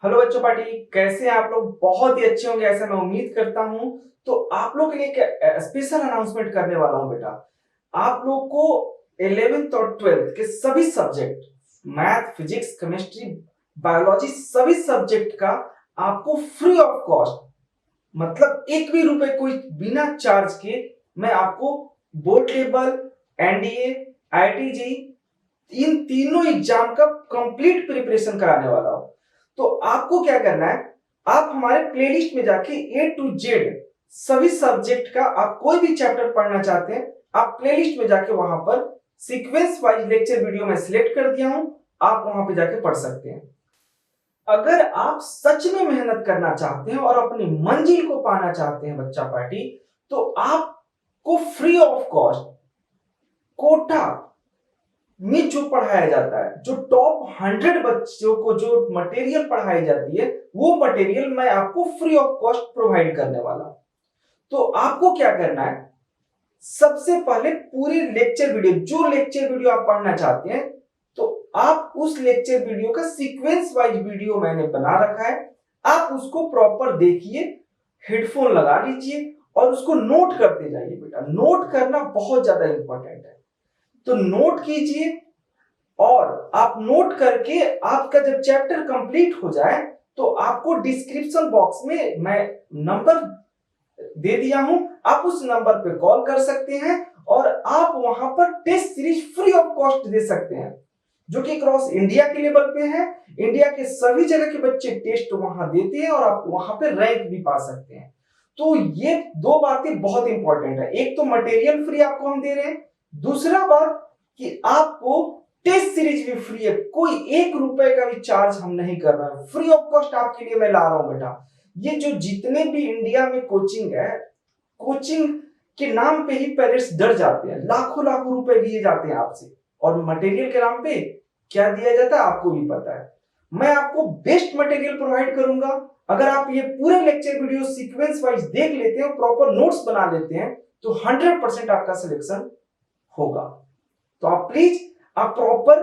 Hello बच्चों party, कैसे हैं आप लोग? बहुत ही अच्छे होंगे ऐसा मैं उम्मीद करता हूं। तो आप लोग के लिए एक स्पेशल अनाउंसमेंट करने वाला हूं बेटा। आप लोग को 11th और 12th के सभी subject, math, physics, chemistry, biology, सभी सब्जेक्ट का आपको फ्री ऑफ कॉस्ट, मतलब एक भी रुपए कोई बिना चार्ज के, मैं आपको बोर्ड लेवल, एनडीए, आईआईटी, इन तीनों एग्जाम का कंप्लीट प्रिपरेशन कराने वाला हूं। तो आपको क्या करना है, आप हमारे प्लेलिस्ट में जाके ए टू जेड सभी सब्जेक्ट का, आप कोई भी चैप्टर पढ़ना चाहते हैं, आप प्लेलिस्ट में जाके वहां पर सीक्वेंस वाइज लेक्चर वीडियो में सिलेक्ट कर दिया हूं, आप वहां पे जाके पढ़ सकते हैं। अगर आप सच में मेहनत करना चाहते हैं और अपनी मंजिल को पाना चाहते हैं बच्चा पार्टी, तो आपको फ्री ऑफ कॉस्ट कोटा में जो पढ़ाया जाता है, जो टॉप 100 बच्चों को जो मटेरियल पढ़ाई जाती है, वो मटेरियल मैं आपको फ्री ऑफ कॉस्ट प्रोवाइड करने वाला हूं। तो आपको क्या करना है, सबसे पहले पूरे लेक्चर वीडियो, जो लेक्चर वीडियो आप पढ़ना चाहते हैं, तो आप उस लेक्चर वीडियो का सीक्वेंस वाइज वीडियो मैंने बना रखा है, आप उसको प्रॉपर देखिए, हेडफोन लगा लीजिए और उसको नोट करते जाइए बेटा। नोट करना बहुत ज्यादा इंपॉर्टेंट है, तो नोट कीजिए। और आप नोट करके आपका जब चैप्टर कंप्लीट हो जाए, तो आपको डिस्क्रिप्शन बॉक्स में मैं नंबर दे दिया हूं, आप उस नंबर पे कॉल कर सकते हैं और आप वहां पर test series free of cost दे सकते हैं, जो कि क्रॉस इंडिया के लेवल पे है। इंडिया के सभी जगह के बच्चे टेस्ट वहां देते हैं और आप वहां पे रैंक भी पा सकते हैं। तो ये दो बातें बहुत इंपॉर्टेंट है, एक तो मटेरियल फ्री आपको हम दे रहे हैं, दूसरा बात कि आपको टेस्ट सीरीज भी फ्री है, कोई 1 रुपए का भी चार्ज हम नहीं कर रहे हैं, फ्री ऑफ कॉस्ट आपके लिए मैं ला रहा हूं बेटा। ये जो जितने भी इंडिया में कोचिंग है, कोचिंग के नाम पे ही पेरेंट्स डर जाते हैं, लाखों लाखों रुपए लिए जाते हैं आपसे, और मटेरियल के नाम पे क्या दिया जाता है आपको भी पता है। मैं आपको बेस्ट मटेरियल प्रोवाइड करूंगा। अगर आप ये पूरे लेक्चर वीडियो सीक्वेंस वाइज देख लेते हैं, प्रॉपर नोट्स बना लेते हैं, तो 100% आपका सिलेक्शन होगा। तो आप प्लीज आप प्रॉपर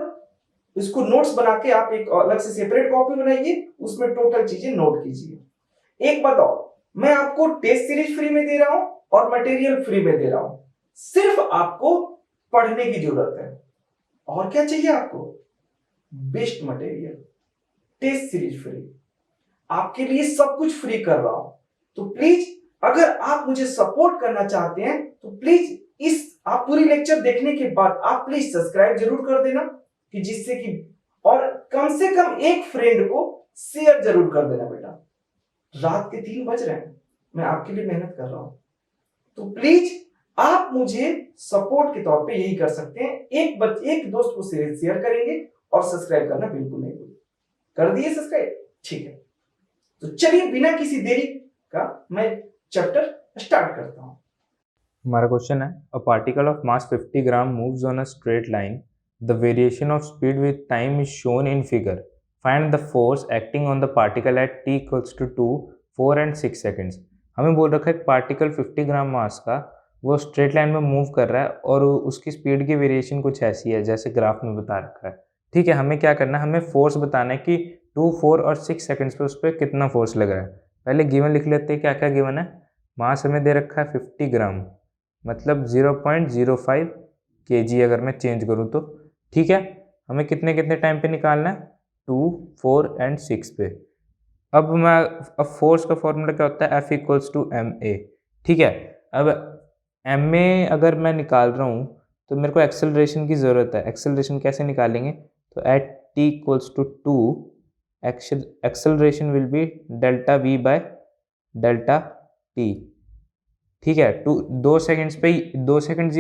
इसको नोट्स बना के आप एक अलग से सेपरेट कॉपी बनाइए, उसमें टोटल चीजें नोट कीजिए। एक बात और, मैं आपको टेस्ट सीरीज फ्री में दे रहा हूं और मटेरियल फ्री में दे रहा हूं, सिर्फ आपको पढ़ने की जरूरत है। और क्या चाहिए आपको? Best material, test series free, आपके लिए सब कुछ फ्री कर रहा हूं। तो प्लीज अगर आप मुझे सपोर्ट करना चाहते हैं, तो प्लीज इस आप पूरी लेक्चर देखने के बाद आप प्लीज सब्सक्राइब जरूर कर देना, कि जिससे कि, और कम से कम एक फ्रेंड को शेयर जरूर कर देना बेटा। रात के 3 बज रहे हैं, मैं आपके लिए मेहनत कर रहा हूं, तो प्लीज आप मुझे सपोर्ट के तौर पे यही कर सकते हैं, एक दोस्त को शेयर करेंगे और सब्सक्राइब करना बिल्कुल नहीं भूलिए। कर दिए सब्सक्राइब? ठीक है, तो चलिए बिना किसी देरी का मैं चैप्टर स्टार्ट करता हूं। हमारा क्वेश्चन है, a particle of mass 50 gram moves on a straight line, the variation of speed with time is shown in figure, find the force acting on the particle at t equals to 2, 4 and 6 seconds. हमें बोल रखा है particle 50 ग्राम मास का वो straight line में move कर रहा है और उसकी स्पीड की वेरिएशन कुछ ऐसी है जैसे ग्राफ में बता रखा है। ठीक है, हमें क्या करना है, हमें फोर्स बताना है कि 2, 4 और 6 सेकेंड्स पे उस पर कितना फोर्स लग रहा है। पहले गिवन लिख लेते हैं, क्या क्या गिवन है। मास हमें दे रखा है 50 ग्राम, मतलब 0.05 kg अगर मैं चेंज करूँ तो। ठीक है, हमें कितने कितने टाइम पे निकालना है, 2, 4 एंड 6 पे। अब फोर्स का फॉर्मूला क्या होता है, F equals to m a. ठीक है, अब एम ए अगर मैं निकाल रहा हूँ तो मेरे को एक्सेलरेशन की ज़रूरत है। एक्सेलरेशन कैसे निकालेंगे, तो at t equals to 2 acceleration will be delta v by delta t। ठीक है, 2 सेकंड्स पे 2 सेकंड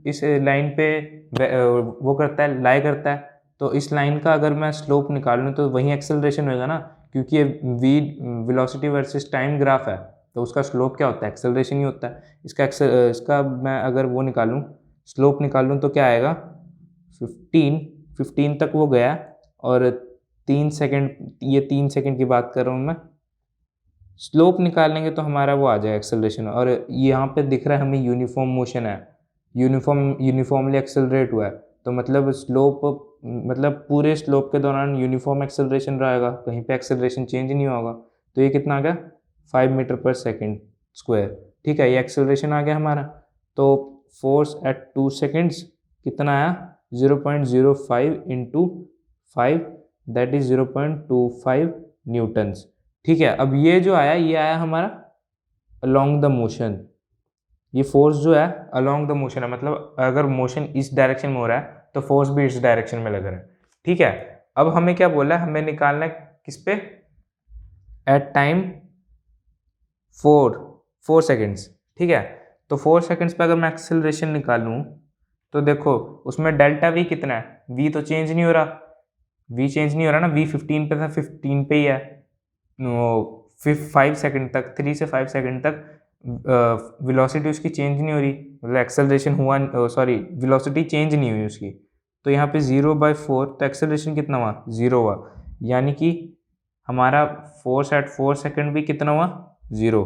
इस लाइन पे वो करता है, लाई करता है। तो इस लाइन का अगर मैं स्लोप निकालूँ तो वही एक्सेलरेशन होगा ना, क्योंकि ये v velocity versus time graph है, तो उसका स्लोप क्या होता है, एक्सेलरेशन ही होता है। इसका मैं अगर वो निकालूँ, स्लोप निकालूँ तो क्या आएगा, 15 तक वो गया। और 3 सेकंड, ये 3 सेकंड की बात कर रहा हूँ मैं। स्लोप निकालेंगे तो हमारा वो आ जाएगा एक्सेलरेशन, और यहाँ पे दिख रहा है हमें यूनिफॉर्म मोशन है, यूनिफॉर्मली एक्सेलरेट हुआ है, तो मतलब स्लोप मतलब पूरे स्लोप के दौरान यूनिफॉर्म एक्सेलरेशन रहेगा, कहीं पे एक्सेलरेशन चेंज नहीं होगा। तो ये कितना आ गया 5 मीटर पर सेकेंड स्क्वायर। ठीक है, ये एक्सेलरेशन आ गया हमारा। तो फोर्स एट 2 सेकेंड्स कितना आया 0.05 इंटू 5 दैट इज 0.25 न्यूटन्स। ठीक है, अब ये जो आया ये आया हमारा अलोंग द मोशन। ये फोर्स जो है अलोंग द मोशन है, मतलब अगर मोशन इस डायरेक्शन में हो रहा है तो फोर्स भी इस डायरेक्शन में लग रहा है। ठीक है, अब हमें क्या बोला है, हमें निकालना है किस पे, एट टाइम 4 सेकेंड्स। ठीक है, तो 4 सेकेंड्स पे अगर मैं एक्सेलरेशन निकालूं तो देखो उसमें डेल्टा वी कितना है, वी तो चेंज नहीं हो रहा, वी चेंज नहीं हो रहा ना, वी 15 पे था 15 पे ही है। 5 सेकेंड तक, 3 से 5 सेकेंड तक वेलोसिटी उसकी चेंज नहीं हो रही, मतलब एक्सेलरेशन हुआ, सॉरी वेलोसिटी चेंज नहीं हुई उसकी। तो यहाँ पे 0/4 तो एक्सेलरेशन कितना हुआ 0 हुआ, यानी कि हमारा फोर्स एट 4 सेकेंड भी कितना हुआ 0,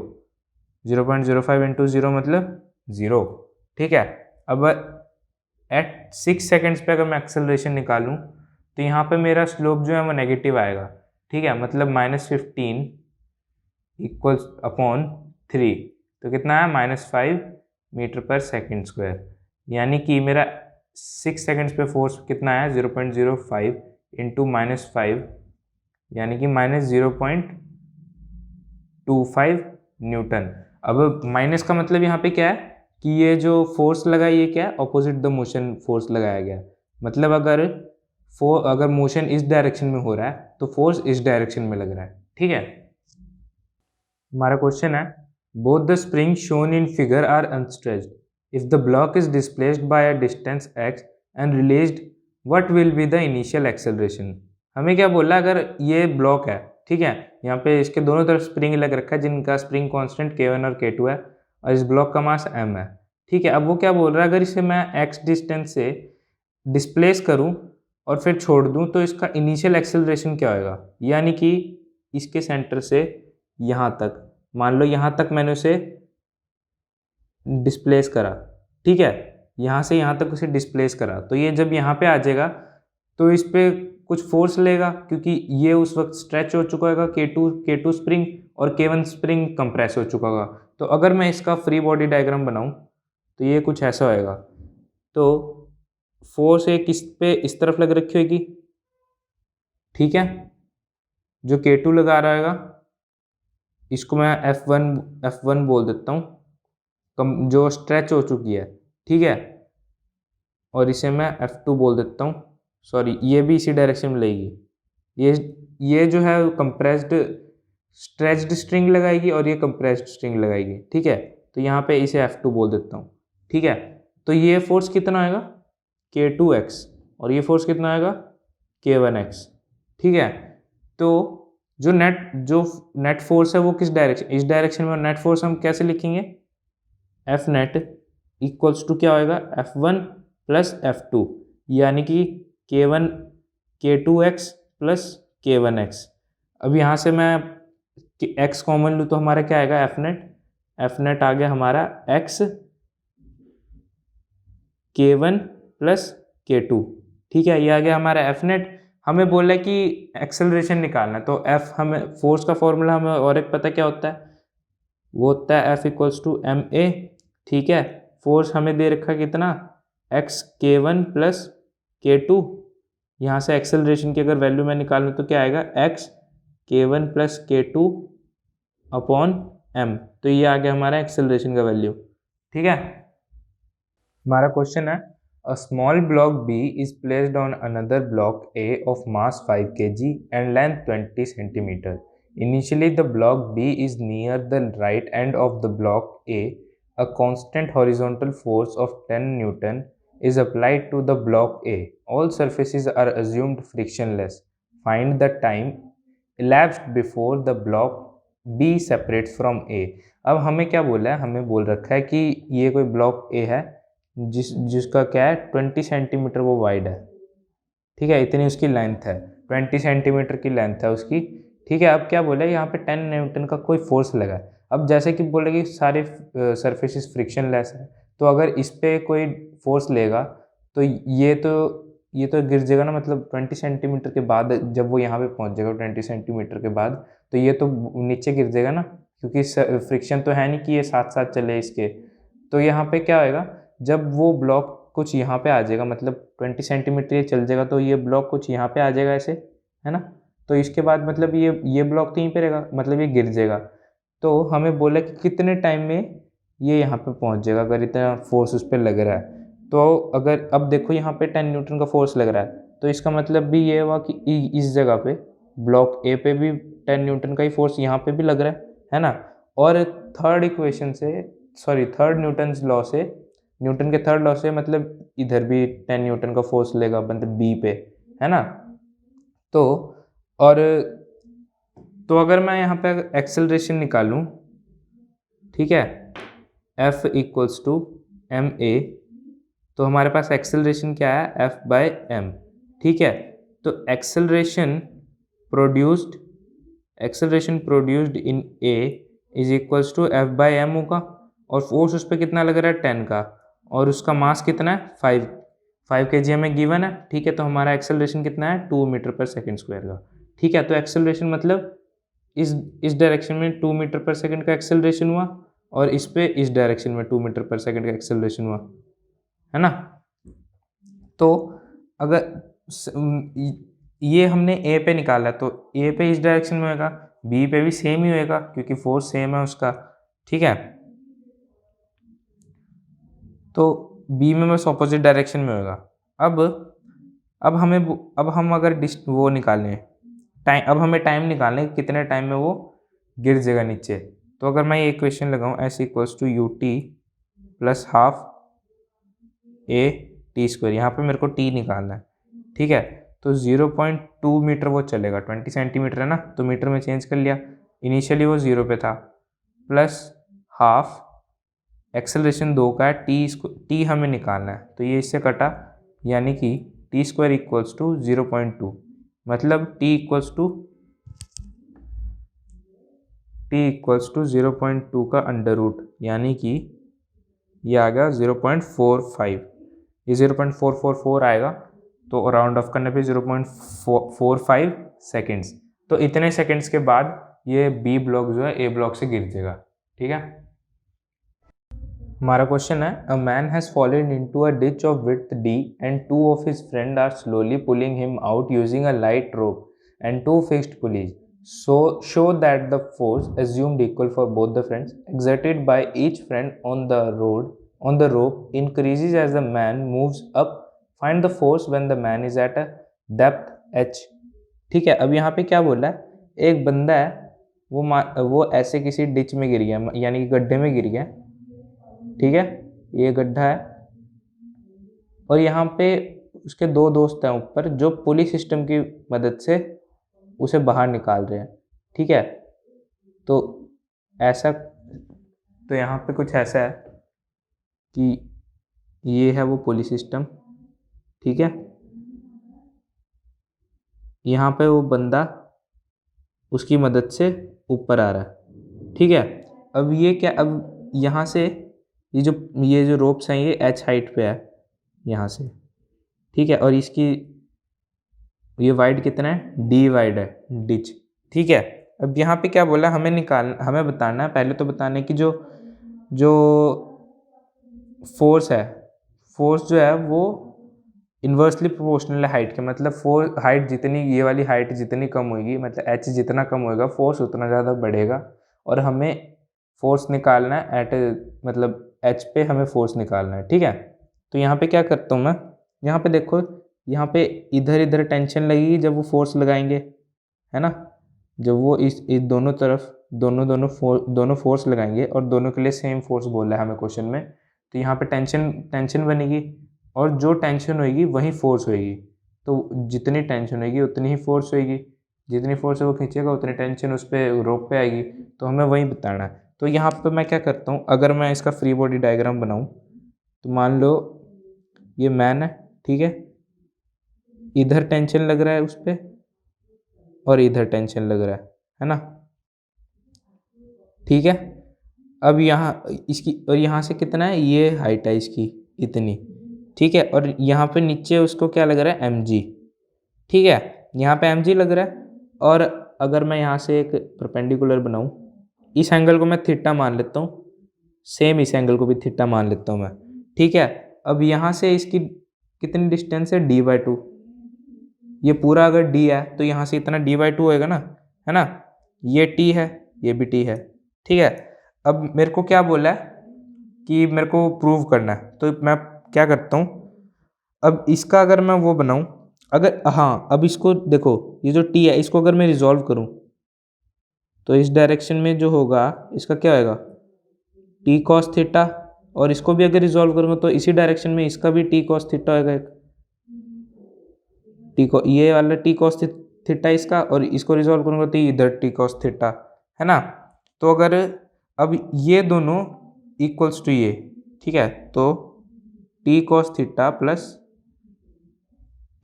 0.05 इंटू 0 मतलब 0। ठीक है, अब एट 6 सेकेंड्स पे अगर मैं एक्सेलरेशन निकालूं तो यहाँ पे मेरा स्लोप जो है वो नेगेटिव आएगा। ठीक है, मतलब -15 इक्वल्स अपॉन 3, तो कितना है -5 मीटर पर सेकेंड स्क्वायर, यानी कि मेरा 6 सेकेंड्स पे फोर्स कितना है 0.05 इंटू -5, यानी कि -0.25 न्यूटन। अब माइनस का मतलब यहाँ पे क्या है कि ये जो फोर्स लगा ये क्या है, ऑपोजिट द मोशन फोर्स लगाया गया। मतलब अगर मोशन इस डायरेक्शन में हो रहा है तो फोर्स इस डायरेक्शन में लग रहा है। ठीक है, हमारा क्वेश्चन है both the spring shown in figure are unstretched if the block is displaced by a distance x and released what will be the initial acceleration. हमें क्या बोला, अगर ये ब्लॉक है, ठीक है, यहाँ पे इसके दोनों तरफ स्प्रिंग लग रखा है जिनका स्प्रिंग कांस्टेंट k1 और k2 है और इस ब्लॉक का मास m है। ठीक है, अब वो क्या बोल रहा है, अगर इसे मैं x डिस्टेंस से डिस्प्लेस करूं और फिर छोड़ दूं तो इसका इनिशियल एक्सेलरेशन क्या होगा, यानी कि इसके सेंटर से यहाँ तक, मान लो यहाँ तक मैंने उसे डिस्प्लेस करा। ठीक है, यहाँ से यहाँ तक उसे डिस्प्लेस करा तो ये जब यहाँ पे आ जाएगा तो इस पर कुछ फोर्स लेगा क्योंकि ये उस वक्त स्ट्रेच हो चुका होगा K2 स्प्रिंग और K1 स्प्रिंग कंप्रेस हो चुका होगा। तो अगर मैं इसका फ्री बॉडी डायग्राम बनाऊं तो ये कुछ ऐसा होएगा। तो फोर्स एक इस पे इस तरफ लग रखी होगी, ठीक है, जो K2 लगा रहा होगा इसको मैं F1 बोल देता हूँ, जो स्ट्रेच हो चुकी है। ठीक है, और इसे मैं F2 बोल देता हूँ, सॉरी ये भी इसी डायरेक्शन में लगेगी। ये जो है कंप्रेस्ड स्ट्रेच्ड स्ट्रिंग लगाएगी और ये कंप्रेस्ड स्ट्रिंग लगाएगी। ठीक है, तो यहाँ पे इसे F2 बोल देता हूँ। ठीक है, तो ये फोर्स कितना आएगा K2x और ये फोर्स कितना आएगा K1x। ठीक है, तो जो नेट फोर्स है वो किस डायरेक्शन, इस डायरेक्शन में, नेट फोर्स हम कैसे लिखेंगे, F नेट इक्वल्स टू क्या होएगा F1 प्लस F2, यानी कि K2x प्लस K1x। अब यहाँ से मैं x कॉमन लूँ तो हमारा क्या आएगा F नेट आ गया हमारा x K1 प्लस K2। ठीक है, ये आ गया हमारा F नेट। हमें बोला है कि एक्सेलरेशन निकालना है तो F, हमें फोर्स का फॉर्मूला हमें और एक पता क्या होता है, वो होता है F इक्वल्स टू ma। ठीक है, फोर्स हमें दे रखा है कितना x K1 प्लस K2, यहाँ से एक्सेलरेशन की अगर वैल्यू मैं निकालूँ तो क्या आएगा x K1 plus K2 upon m। तो ये आ गया हमारा एक्सेलरेशन का वैल्यू। ठीक है, हमारा क्वेश्चन है a small block B is placed on another block A of mass 5 kg and length 20 centimeter. Initially the block B is near the right end of the block A. A constant horizontal force of 10 Newton is applied to the block A. All surfaces are assumed frictionless. Find the time elapsed before the block B separates from A. अब हमें क्या बोला है, हमें बोल रखा है कि ये कोई ब्लॉक A है जिसका क्या है 20 सेंटीमीटर वो वाइड है। ठीक है, इतनी उसकी लेंथ है, 20 सेंटीमीटर की लेंथ है उसकी। ठीक है, अब क्या बोला है यहाँ पे 10 न्यूटन का कोई फोर्स लगा है। अब जैसे कि बोले कि सारे सरफेसेस फ्रिक्शनलेस है, तो अगर इस पे कोई फोर्स लेगा तो ये तो ये तो गिर जाएगा ना, मतलब 20 सेंटीमीटर के बाद जब वो यहाँ पे पहुँच जाएगा 20 सेंटीमीटर के बाद, तो ये तो नीचे गिर जाएगा ना, क्योंकि फ्रिक्शन तो है नहीं कि ये साथ साथ चले इसके। तो यहाँ पे क्या होएगा, जब वो ब्लॉक कुछ यहाँ पे आ जाएगा, मतलब 20 सेंटीमीटर ये चल जाएगा, तो ये ब्लॉक कुछ यहाँ पे आ जाएगा ऐसे, है ना। तो इसके बाद मतलब ये ब्लॉक तो यहीं पे रहेगा, मतलब ये गिर जाएगा। तो हमें बोला कि कितने टाइम में ये यहाँ पे पहुँच जाएगा अगर इतना फोर्स उस पर लग रहा है। तो अगर अब देखो यहाँ पे 10 न्यूटन का फोर्स लग रहा है, तो इसका मतलब भी ये हुआ कि इस जगह पे ब्लॉक ए पे भी 10 न्यूटन का ही फोर्स यहाँ पे भी लग रहा है ना। और थर्ड न्यूटन्स लॉ से, न्यूटन के थर्ड लॉ से मतलब इधर भी 10 न्यूटन का फोर्स लेगा मतलब बी पे, है ना। तो और तो अगर मैं यहाँ पे एक्सेलरेशन निकालूँ, ठीक है, F equals to m a, तो हमारे पास एक्सेलरेशन क्या है, F बाय एम, ठीक है। तो acceleration produced in A is equals to F by m होगा, और फोर्स उस पर कितना लग रहा है 10 का, और उसका मास कितना है 5 kg हमें गिवन है, ठीक है। तो हमारा एक्सेलरेशन कितना है 2 मीटर पर सेकेंड स्क्वायर का, ठीक है। तो एक्सेलरेशन मतलब इस डायरेक्शन में 2 मीटर पर सेकेंड का एक्सेलरेशन हुआ, और इस पे इस डायरेक्शन में 2 मीटर पर सेकेंड का एक्सेलरेशन हुआ, है ना। तो अगर ये हमने ए पे निकाला, तो ए पे इस डायरेक्शन में होएगा, बी पे भी सेम ही होएगा क्योंकि फोर्स सेम है उसका, ठीक है। तो बी में बस ऑपोजिट डायरेक्शन में होगा। अब हम अगर वो निकालें टाइम, अब हमें टाइम निकालना है कितने टाइम में वो गिर जाएगा नीचे। तो अगर मैं ये इक्वेशन लगाऊं, s equals to u t plus half a t square, यहाँ पे मेरे को टी निकालना है, ठीक है। तो 0.2 मीटर वो चलेगा, 20 सेंटीमीटर है ना, तो मीटर में चेंज कर लिया, इनिशियली वो 0 पे था, प्लस हाफ एक्सेलरेशन 2 का है, टी हमें निकालना है, तो ये इससे कटा, यानी कि टी स्क्वायर इक्वल्स टू 0.2, मतलब टी इक्वल्स टू 0.2 का अंडर रूट, यानी कि ये आ गया 0.45, ये 0.444 आएगा, तो राउंड ऑफ करने पे 0.45 सेकेंड्स। तो इतने सेकेंड्स के बाद ये बी ब्लॉक जो है ए ब्लॉक से गिर जाएगा, ठीक है। हमारा क्वेश्चन है, a man has fallen into a ditch of width d and two of his friend are slowly pulling him out using a light rope and two fixed pulleys, so show that the force assumed equal for both the friends exerted by each friend on the rope increases as the man moves up, find the force when the man is at a depth h, ठीक है। अब यहाँ पे क्या बोला है, एक बंदा है, वो ऐसे किसी डिच में गिर गया, यानी कि गड्ढे में गिर गया, ठीक है, ये गड्ढा है, और यहाँ पे उसके दो दोस्त हैं ऊपर जो पुली सिस्टम की मदद से उसे बाहर निकाल रहे हैं, ठीक है। तो ऐसा, तो यहाँ पे कुछ ऐसा है कि ये है वो पुली सिस्टम, ठीक है। यहाँ पे वो बंदा उसकी मदद से ऊपर आ रहा है, ठीक है। अब ये क्या, अब यहाँ से ये जो रोप्स हैं ये एच हाइट पे है यहाँ से, ठीक है, और इसकी ये वाइड कितना है, डी वाइड है, डिच, ठीक है। अब यहाँ पे क्या बोला, हमें बताना है, पहले तो बताना है कि जो फोर्स है, फोर्स जो है वो इन्वर्सली प्रोपोर्शनल है हाइट के, मतलब हाइट जितनी, ये वाली हाइट जितनी कम होगी, मतलब एच जितना कम होएगा फोर्स उतना ज़्यादा बढ़ेगा, और हमें फोर्स निकालना है मतलब एच पे हमें फोर्स निकालना है, ठीक है। तो यहाँ पे क्या करता हूँ मैं, यहाँ पे देखो, यहाँ पे इधर इधर टेंशन लगेगी जब वो फोर्स लगाएंगे, है ना। जब वो इस दोनों तरफ दोनों फोर्स लगाएंगे, और दोनों के लिए सेम फोर्स बोला है हमें क्वेश्चन में, तो यहाँ पे टेंशन बनेगी, और जो टेंशन होएगी वही फोर्स होएगी, तो जितनी टेंशन होएगी उतनी ही फोर्स होएगी, जितनी फोर्स वो खींचेगा उतनी टेंशन उस पर रोप पे आएगी, तो हमें वही बताना है। तो यहाँ पे मैं क्या करता हूँ, अगर मैं इसका फ्री बॉडी डायग्राम बनाऊँ, तो मान लो ये मैन है, ठीक है, इधर टेंशन लग रहा है उस पर, और इधर टेंशन लग रहा है ना, ठीक है। अब यहाँ इसकी, और यहाँ से कितना है, ये हाइट है इसकी इतनी, ठीक है, और यहाँ पे नीचे उसको क्या लग रहा है, mg, ठीक है, यहाँ पे mg लग रहा है। और अगर मैं यहाँ से एक परपेंडिकुलर बनाऊँ, इस एंगल को मैं थीटा मान लेता हूँ, सेम इस एंगल को भी थीटा मान लेता हूँ मैं, ठीक है। अब यहाँ से इसकी कितनी डिस्टेंस है, d/2, ये पूरा अगर d है तो यहाँ से इतना d/2 होएगा ना, है ना, ये t है, ये भी t है, ठीक है। अब मेरे को क्या बोला है कि मेरे को प्रूव करना है, तो मैं क्या करता हूँ, अब इसका अगर मैं वो बनाऊँ, अगर हाँ, अब इसको देखो, ये जो t है इसको अगर मैं रिजॉल्व करूँ तो इस डायरेक्शन में जो होगा इसका क्या होएगा, t cos थीटा, और इसको भी अगर रिजॉल्व करूँगा तो इसी डायरेक्शन में इसका भी t cos थीटा होएगा एक, ये वाला t cos थीटा इसका, और इसको रिजॉल्व करूँगा तो इधर t cos थीटा, है ना। तो अगर अब ये दोनों इक्वल्स टू ये, ठीक है, तो t cos theta plus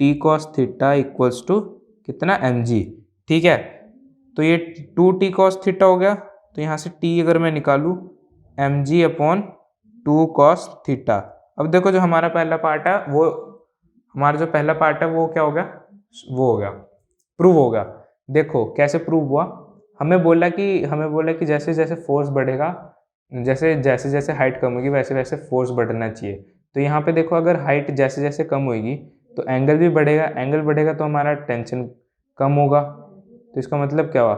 t cos theta equals to कितना, mg, ठीक है। तो ये 2t cos थीटा हो गया, तो यहाँ से t अगर मैं निकालूँ, mg अपॉन 2 cos थीटा। अब देखो जो हमारा पहला पार्ट है वो, हमारा जो पहला पार्ट है वो क्या हो गया, वो हो गया, प्रूव हो गया। देखो कैसे प्रूव हुआ, हमें बोला कि जैसे जैसे फोर्स बढ़ेगा, जैसे जैसे जैसे हाइट कम होगी वैसे वैसे फोर्स बढ़ना चाहिए। तो यहाँ पे देखो अगर हाइट जैसे जैसे कम होगी तो एंगल भी बढ़ेगा, एंगल बढ़ेगा तो हमारा टेंशन कम होगा, तो इसका मतलब क्या हुआ,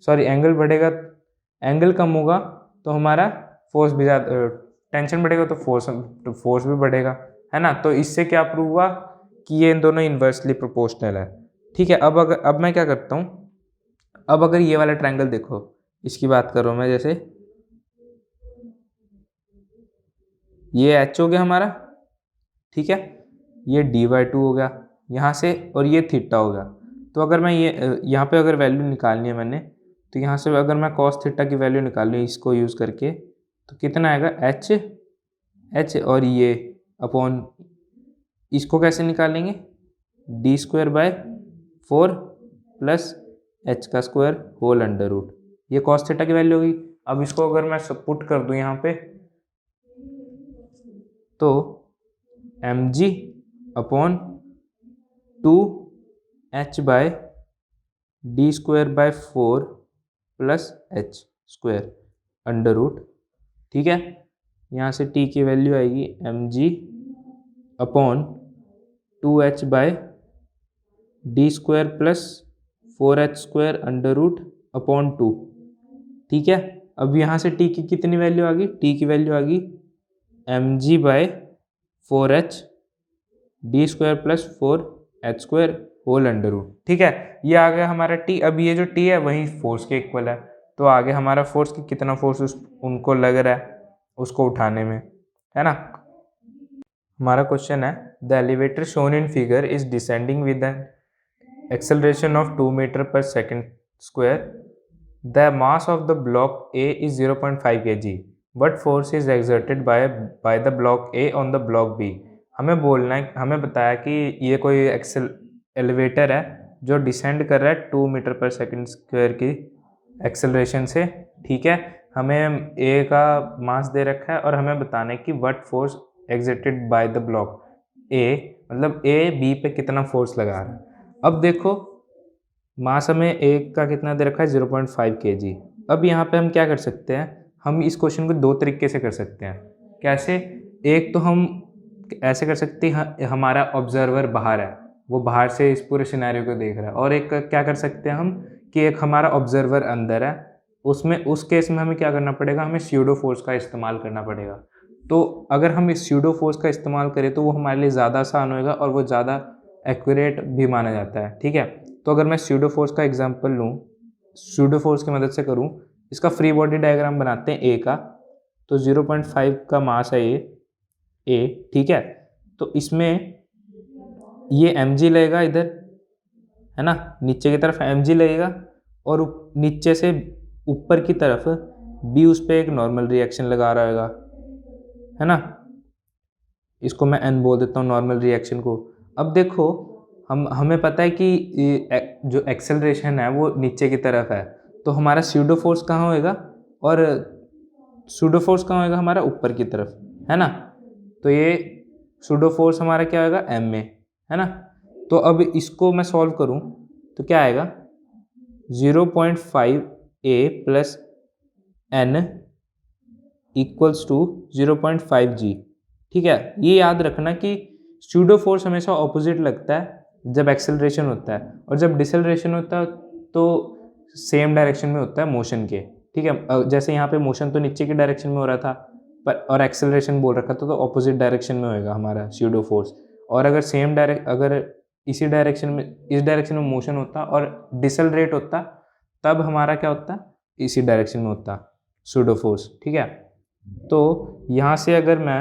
सॉरी, एंगल बढ़ेगा, एंगल कम होगा तो हमारा फोर्स भी ज़्यादा, टेंशन बढ़ेगा तो फोर्स भी बढ़ेगा, है ना। तो इससे क्या प्रूव हुआ कि ये इन दोनों इन्वर्सली प्रोपोर्शनल है, ठीक है। अब मैं क्या करता हूँ, अब अगर ये वाला ट्रायंगल देखो, इसकी बात कर रहा हूँ मैं, जैसे ये h हो गया हमारा, ठीक है, ये d/2 हो गया यहाँ से, और ये थीटा हो गया। तो अगर मैं ये यहाँ पे अगर वैल्यू निकालनी है मैंने, तो यहाँ से अगर मैं cos थीटा की वैल्यू निकालूँ इसको यूज़ करके, तो कितना आएगा, h, और ये अपॉन, इसको कैसे निकालेंगे, d²/4 प्लस h का स्क्वायर होल अंडर रूट, ये cos थीटा की वैल्यू होगी। अब इसको अगर मैं पुट कर दूँ यहाँ पे, तो mg upon 2h/d²/4 plus h square under root, ठीक है। यहाँ से t की वैल्यू आएगी mg upon 2h/d² plus 4h square under root upon 2, ठीक है। अब यहाँ से t की कितनी वैल्यू आ गई, t की वैल्यू आ गई mg/4h d² plus 4h square whole under root, ठीक है। ये आ गया हमारा t। अब ये जो t है वही फोर्स के इक्वल है, तो आगे हमारा फोर्स की कितना फोर्स उनको लग रहा है उसको उठाने में, है ना। हमारा क्वेश्चन है, the elevator shown in figure is descending with an acceleration of 2 metre per second square, the mass of the block A is 0.5 kg, what force is exerted by the block A on the block B. हमें बोलना है, हमें बताया कि ये कोई elevator है जो डिसेंड कर रहा है 2 मीटर पर सेकेंड स्क्वायर की एक्सेलरेशन से, ठीक है। हमें ए का मास दे रखा है और हमें बताना है कि what force exerted by the block ए, मतलब ए बी पे कितना फोर्स लगा रहा है। अब देखो मास हमें ए का कितना दे रखा है, 0.5 kg। अब यहाँ पे हम क्या कर सकते हैं, हम इस क्वेश्चन को दो तरीके से कर सकते हैं। कैसे, एक तो हम ऐसे कर सकते हैं, हमारा ऑब्जर्वर बाहर है, वो बाहर से इस पूरे सिनेरियो को देख रहा है, और एक क्या कर सकते हैं हम कि एक हमारा ऑब्जर्वर अंदर है, उसमें उस केस में हमें क्या करना पड़ेगा, हमें स्यूडो फोर्स का इस्तेमाल करना पड़ेगा। तो अगर हम इस स्यूडो फोर्स का इस्तेमाल करें तो वो हमारे लिए ज़्यादा आसान होएगा और वो ज़्यादा एक्यूरेट भी माना जाता है, ठीक है। तो अगर मैं स्यूडो फोर्स का एग्जांपल लूँ, स्यूडो फोर्स की मदद से करूँ, इसका फ्री बॉडी डायग्राम बनाते हैं ए का। तो 0.5 का मास है ए, ठीक है। तो इसमें ये mg लगेगा इधर, है ना, नीचे की तरफ mg लगेगा, और नीचे से ऊपर की तरफ b उस पर एक नॉर्मल रिएक्शन लगा रहा होगा, है ना। इसको मैं n बोल देता हूँ नॉर्मल रिएक्शन को। अब देखो हमें पता है कि जो एक्सेलरेशन है वो नीचे की तरफ है, तो हमारा स्यूडो फोर्स कहाँ होएगा, और स्यूडो फोर्स कहाँ होएगा हमारा ऊपर की तरफ, है ना। तो ये सूडो फोर्स हमारा क्या होगा, एम ए, है ना। तो अब इसको मैं सॉल्व करूं तो क्या आएगा, 0.5 ए प्लस एन इक्वल्स टू 0.5 जी। ठीक है, ये याद रखना कि सूडो फोर्स हमेशा ऑपोजिट लगता है जब एक्सेलरेशन होता है, और जब डिसेलरेशन होता है तो सेम डायरेक्शन में होता है मोशन के। ठीक है, जैसे यहाँ पे मोशन तो नीचे की डायरेक्शन में हो रहा था पर, और एक्सेलरेशन बोल रखा था तो ऑपोजिट डायरेक्शन में होएगा हमारा सूडो फोर्स। और अगर अगर इसी डायरेक्शन में, इस डायरेक्शन में मोशन होता और डिसेलरेट होता, तब हमारा क्या होता, इसी डायरेक्शन में होता सूडो फोर्स। ठीक है, तो यहाँ से अगर मैं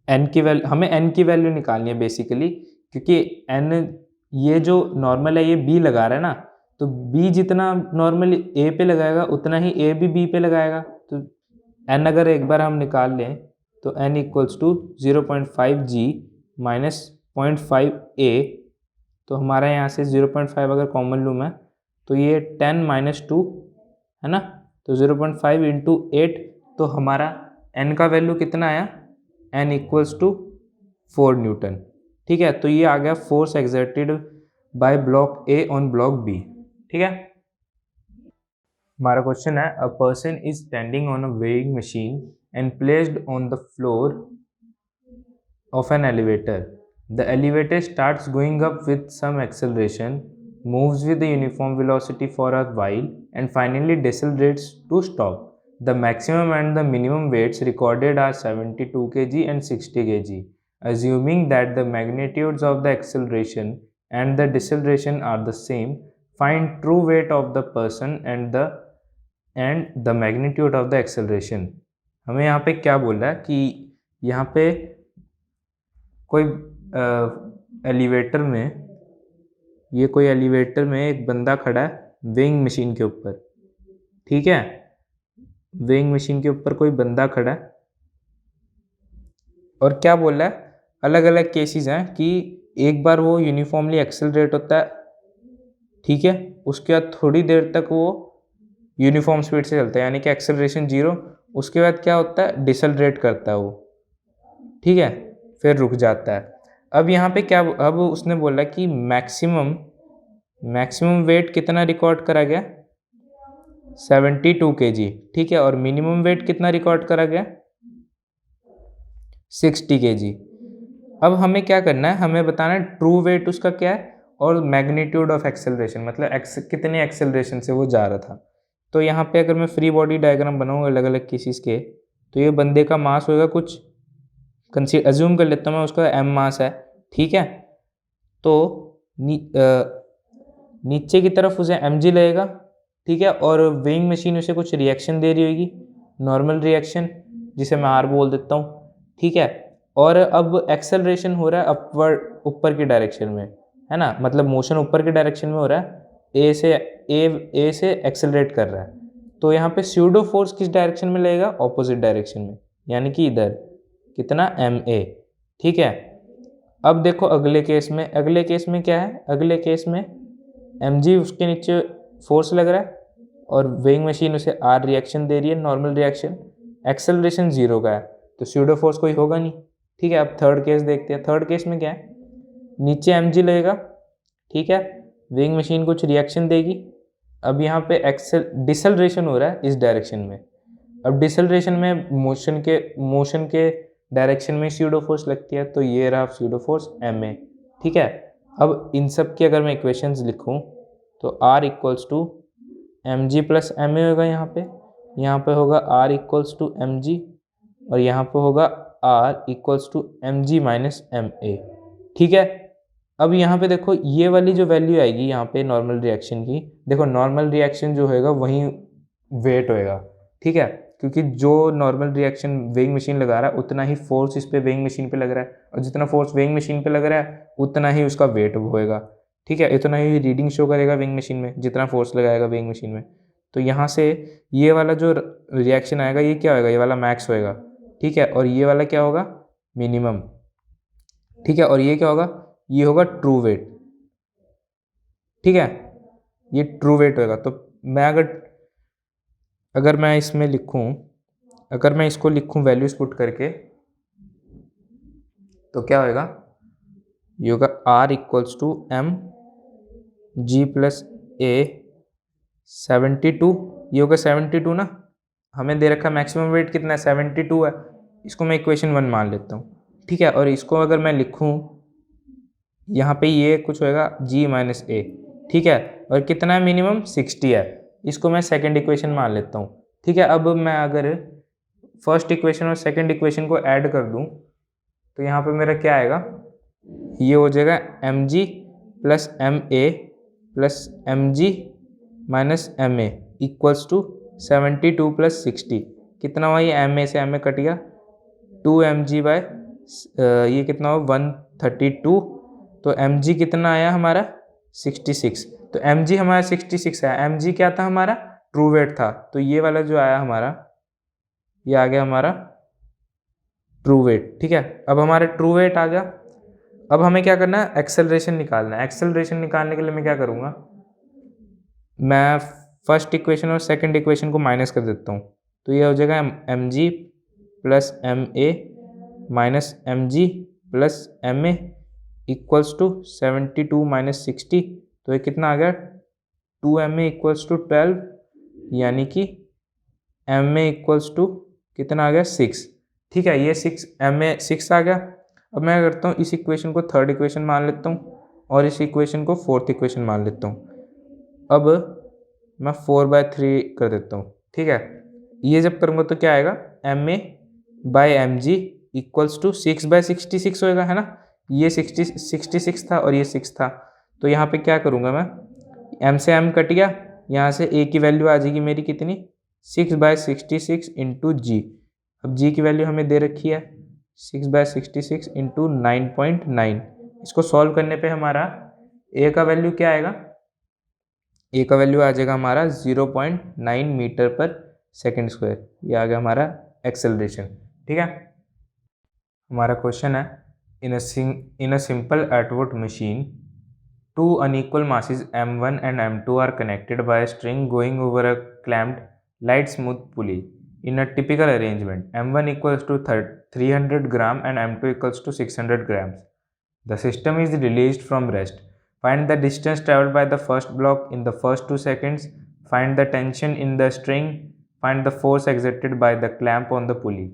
एन की वैल्यू, हमें एन की वैल्यू निकालनी है बेसिकली, क्योंकि एन, ये जो नॉर्मल है ये बी लगा रहा है ना, तो बी जितना नॉर्मली ए पे लगाएगा उतना ही ए भी बी पे लगाएगा। तो एन अगर एक बार हम निकाल लें तो n equals to 0.5 g minus 0.5 a, तो हमारा यहाँ से 0.5 अगर कॉमन लूँ मैं तो ये 10 माइनस 2 है ना, तो 0.5 इंटू 8, तो हमारा एन का वैल्यू कितना आया, एन इक्वल्स टू 4 न्यूटन। ठीक है, तो ये आ गया force exerted by block A on block B. ठीक है, हमारा क्वेश्चन है, a person is standing on a weighing machine and placed on the floor of an elevator. The elevator starts going up with some acceleration, moves with a uniform velocity for a while, and finally decelerates to stop. The maximum and the minimum weights recorded are 72 kg and 60 kg. Assuming that the magnitudes of the acceleration and the deceleration are the same, find true weight of the person and the magnitude of the acceleration. हमें यहाँ पे क्या बोल रहा है कि यहाँ पे कोई एलिवेटर में, ये कोई एलिवेटर में एक बंदा खड़ा है वेइंग मशीन के ऊपर। ठीक है, वेइंग मशीन के ऊपर कोई बंदा खड़ा है और क्या बोल रहा है, अलग अलग केसेस हैं कि एक बार वो यूनिफॉर्मली एक्सेलरेट होता है, ठीक है, उसके बाद थोड़ी देर तक वो यूनिफॉर्म स्पीड से चलता है यानी कि एक्सेलरेशन 0, उसके बाद क्या होता है, डिसेलरेट करता है वो, ठीक है, फिर रुक जाता है। अब यहाँ पे क्या, अब उसने बोला कि मैक्सिमम वेट कितना रिकॉर्ड करा गया, 72 kg। ठीक है, और मिनिमम वेट कितना रिकॉर्ड करा गया, 60 kg। अब हमें क्या करना है, हमें बताना है ट्रू वेट उसका क्या है और मैग्नीट्यूड ऑफ एक्सेलरेशन, मतलब कितने एक्सेलरेशन से वो जा रहा था। तो यहाँ पे अगर मैं फ्री बॉडी डायग्राम बनाऊँगा अलग अलग केसेस के, तो ये बंदे का मास होगा कुछ, अज्यूम कर लेता हूँ मैं उसका एम मास है। ठीक है, तो नीचे की तरफ उसे एम जी लगेगा। ठीक है, और वेइंग मशीन उसे कुछ रिएक्शन दे रही होगी, नॉर्मल रिएक्शन जिसे मैं आर बोल देता हूँ। ठीक है, और अब एक्सेलरेशन हो रहा है अपवर्ड, ऊपर की डायरेक्शन में, है ना, मतलब मोशन ऊपर की डायरेक्शन में हो रहा है, ए से एक्सेलरेट कर रहा है। तो यहाँ पे स्यूडो फोर्स किस डायरेक्शन में लगेगा, ऑपोजिट डायरेक्शन में, यानी कि इधर कितना, एम ए। ठीक है, अब देखो अगले केस में क्या है, अगले केस में एम जी उसके नीचे फोर्स लग रहा है और वेइंग मशीन उसे आर रिएक्शन दे रही है, नॉर्मल रिएक्शन, एक्सेलरेशन 0 का है, तो स्यूडो फोर्स कोई होगा नहीं। ठीक है, अब थर्ड केस देखते हैं। थर्ड केस में क्या है, नीचे एम जी लगेगा, ठीक है, वेइंग मशीन कुछ रिएक्शन देगी। अब यहाँ पे डिसेलरेशन हो रहा है इस डायरेक्शन में। अब डिसेलरेशन में मोशन के डायरेक्शन में स्यूडो फोर्स लगती है, तो ये रहा स्यूडो फोर्स एम ए। ठीक है, अब इन सब की अगर मैं इक्वेशंस लिखूं तो R equals to M G plus m a होगा, यहाँ पे होगा R equals to M g, और यहाँ पे होगा R equals to M g minus m a. ठीक है, अब यहाँ पे देखो ये वाली जो वैल्यू आएगी यहाँ पे नॉर्मल रिएक्शन की, देखो नॉर्मल रिएक्शन जो होएगा वही वेट होएगा। ठीक है, क्योंकि जो नॉर्मल रिएक्शन वेइंग मशीन लगा रहा है उतना ही फोर्स इस पे वेइंग मशीन पे लग रहा है, और जितना फोर्स वेइंग मशीन पे लग रहा है उतना ही उसका वेट होएगा। ठीक है, इतना ही रीडिंग शो करेगा वेइंग मशीन में जितना फोर्स लगाएगा वेइंग मशीन में। तो यहाँ से ये वाला जो रिएक्शन आएगा ये क्या होगा, ये वाला मैक्स होएगा। ठीक है, और ये वाला क्या होगा, मिनिमम। ठीक है, और ये क्या होगा, ये होगा ट्रू वेट। ठीक है, ये ट्रू वेट होएगा। तो मैं अगर मैं इसमें लिखूं, अगर मैं इसको लिखूं वैल्यूज पुट करके, तो क्या होएगा, ये होगा R equals to M G plus A 72, ये होगा 72 ना, हमें दे रखा मैक्सिमम वेट कितना है 72 है, इसको मैं इक्वेशन 1 मान लेता हूँ, ठीक है। और इसको अगर मैं लिखूँ यहाँ पे ये कुछ होएगा g माइनस ए, ठीक है, और कितना है मिनिमम 60 है, इसको मैं सेकंड इक्वेशन मान लेता हूँ, ठीक है। अब मैं अगर फर्स्ट इक्वेशन और सेकंड इक्वेशन को ऐड कर दूँ तो यहाँ पे मेरा क्या आएगा, ये हो जाएगा m ji plus m a plus m g minus m a equals to 72 plus 60, कितना हुआ, ये एम ए से एम ए कट गया, 2 एम जी बाय ये कितना हुआ 132, तो एम जी कितना आया हमारा 66, तो एम जी हमारा 66 है, एम जी क्या था हमारा ट्रू वेट था, तो ये वाला जो आया हमारा, ये आ गया हमारा ट्रू वेट, ठीक है। अब हमारा ट्रू वेट आ गया, अब हमें क्या करना है, एक्सेलरेशन निकालना है। एक्सेलरेशन निकालने के लिए मैं क्या करूँगा, मैं फर्स्ट इक्वेशन और सेकंड इक्वेशन को माइनस कर देता हूँ, तो ये हो जाएगा m ji plus m a minus m ji plus m a equals to 72 minus 60, तो ये कितना आ गया 2 एम ए इक्वल्स टू 12, यानी कि एम ए इक्वल्स टू कितना आ गया 6, ठीक है, ये 6 एम ए 6 आ गया। अब मैं करता हूँ इस इक्वेशन को थर्ड इक्वेशन मान लेता हूँ और इस इक्वेशन को फोर्थ इक्वेशन मान लेता हूँ। अब मैं 4/3 कर देता हूँ, ठीक है। ये जब करूँगा तो क्या आएगा, m a by m g equals to 6/66 होएगा, है ना, ये 66 था और ये 6 था, तो यहाँ पे क्या करूँगा मैं, एम से एम कट गया, यहाँ से ए की वैल्यू आ जाएगी मेरी कितनी 6/66 इंटू जी। अब जी की वैल्यू हमें दे रखी है 6/66 इंटू 9.9, इसको सॉल्व करने पे हमारा ए का वैल्यू क्या आएगा, ए का वैल्यू आ जाएगा हमारा 0.9 मीटर पर सेकेंड स्क्वायर, ये आ गया हमारा एक्सेलरेशन, ठीक है। हमारा क्वेश्चन है, in a simple Atwood machine two unequal masses m1 and m2 are connected by a string going over a clamped light smooth pulley in a typical arrangement. m1 equals to 300 gram and m2 equals to 600 grams. The system is released from rest. Find the distance traveled by the first block in the first 2 seconds. Find the tension in the string. Find the force exerted by the clamp on the pulley.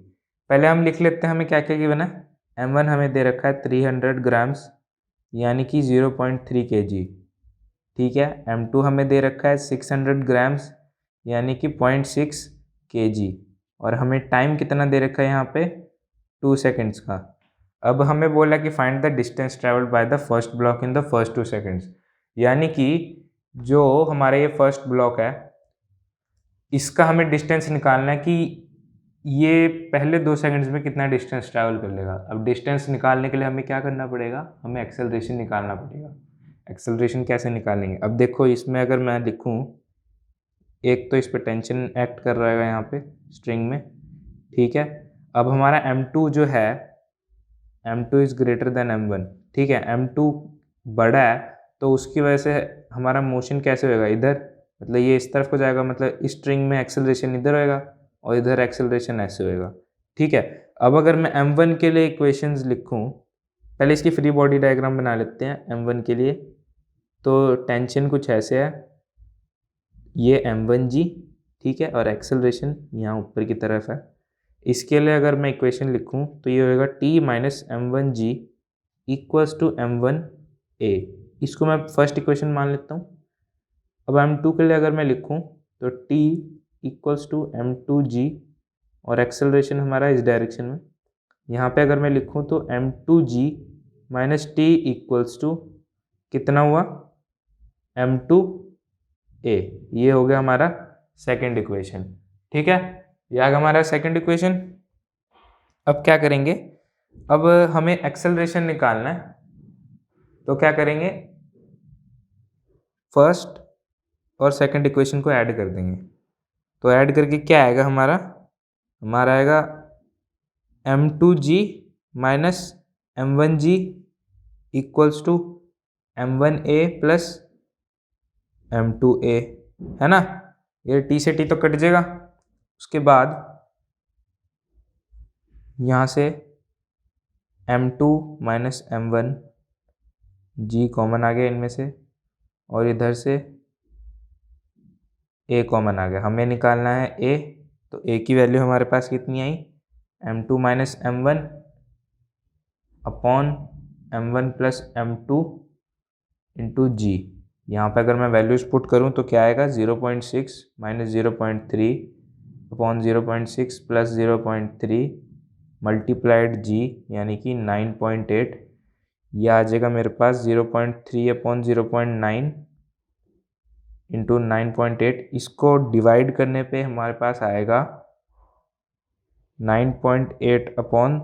पहले हम लिख लेते हैं हमें क्या क्या given है। m1 हमें दे रखा है 300 ग्राम्स यानी कि 0.3 kg, ठीक है। m2 हमें दे रखा है 600 ग्राम्स यानी कि 0.6 kg, और हमें टाइम कितना दे रखा है यहाँ पे 2 सेकेंड्स का। अब हमें बोला कि find the distance travelled by the first block in the first 2 seconds, यानी कि जो हमारा ये फर्स्ट ब्लॉक है इसका हमें डिस्टेंस निकालना है कि ये पहले 2 सेकंड्स में कितना डिस्टेंस ट्रैवल कर लेगा। अब डिस्टेंस निकालने के लिए हमें क्या करना पड़ेगा, हमें एक्सेलरेशन निकालना पड़ेगा। एक्सेलरेशन कैसे निकालेंगे, अब देखो इसमें अगर मैं लिखूँ, एक तो इस पर टेंशन एक्ट कर रहा है यहाँ पे स्ट्रिंग में, ठीक है। अब हमारा m2 जो है m2 is greater than m1, ठीक है। m2 बड़ा है तो उसकी वजह से हमारा मोशन कैसे होएगा, इधर, मतलब ये इस तरफ को जाएगा, मतलब इस स्ट्रिंग में एक्सेलरेशन इधर होएगा और इधर एक्सेलरेशन ऐसे होएगा, ठीक है। अब अगर मैं m1 के लिए इक्वेशंस लिखूं, पहले इसकी फ्री बॉडी डायग्राम बना लेते हैं m1 के लिए। तो टेंशन कुछ ऐसे है, ये m1g, ठीक है, और एक्सेलरेशन यहाँ ऊपर की तरफ है। इसके लिए अगर मैं इक्वेशन लिखूं तो ये होएगा t minus m1g equals to m1a, इसको मैं फर्स्ट इक्वेशन मान लेता हूँ। अब m2 के लिए अगर मैं लिखूं तो t इक्वल्स टू m2g, और एक्सेलरेशन हमारा इस डायरेक्शन में। यहाँ पे अगर मैं लिखूँ तो m2g minus t equals to कितना हुआ m2a, ये हो गया हमारा सेकंड इक्वेशन, ठीक है। ये आ गया हमारा सेकंड इक्वेशन। अब क्या करेंगे, अब हमें एक्सेलरेशन निकालना है, तो क्या करेंगे, फर्स्ट और सेकंड इक्वेशन को ऐड कर देंगे। तो ऐड करके क्या आएगा हमारा आएगा m2g minus m1g equals to m1a plus m2a, है ना। ये t से t तो कट जाएगा, उसके बाद यहाँ से m2 minus m1, g common आ गया इनमें से, और इधर से a कॉमन आ गया। हमें निकालना है a, तो a की वैल्यू हमारे पास कितनी आई, m2 minus m1 upon m1 plus m2 into G. यहाँ पे अगर मैं वैल्यूज पुट करूँ तो क्या आएगा, 0.6 माइनस 0.3 अपॉन 0.6 प्लस 0.3 मल्टीप्लाइड जी, यानी कि 9.8। यह आ जाएगा मेरे पास 0.3 अपॉन 0.9 इंटू 9.8। इसको डिवाइड करने पे हमारे पास आएगा 9.8 अपॉन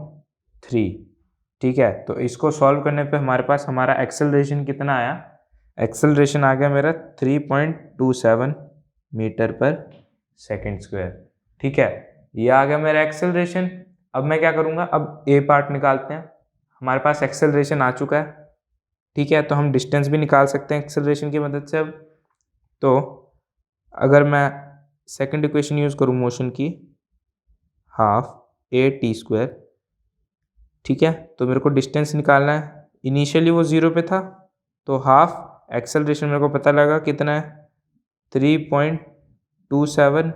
3। ठीक है, तो इसको सॉल्व करने पे हमारे पास हमारा एक्सेलरेशन कितना आया, एक्सेलरेशन आ गया मेरा 3.27 मीटर पर सेकेंड स्क्वायर। ठीक है, ये आ गया मेरा एक्सेलरेशन। अब मैं क्या करूँगा, अब ए पार्ट निकालते हैं। हमारे पास एक्सेलरेशन आ चुका है, ठीक है, तो हम डिस्टेंस भी निकाल सकते हैं एक्सेलरेशन की मदद से। अब तो अगर मैं सेकंड इक्वेशन यूज़ करूँ मोशन की, हाफ ए टी स्क्वायर, ठीक है, तो मेरे को डिस्टेंस निकालना है। इनिशियली वो 0 पे था, तो हाफ एक्सेलरेशन मेरे को पता लगा कितना है, 3.27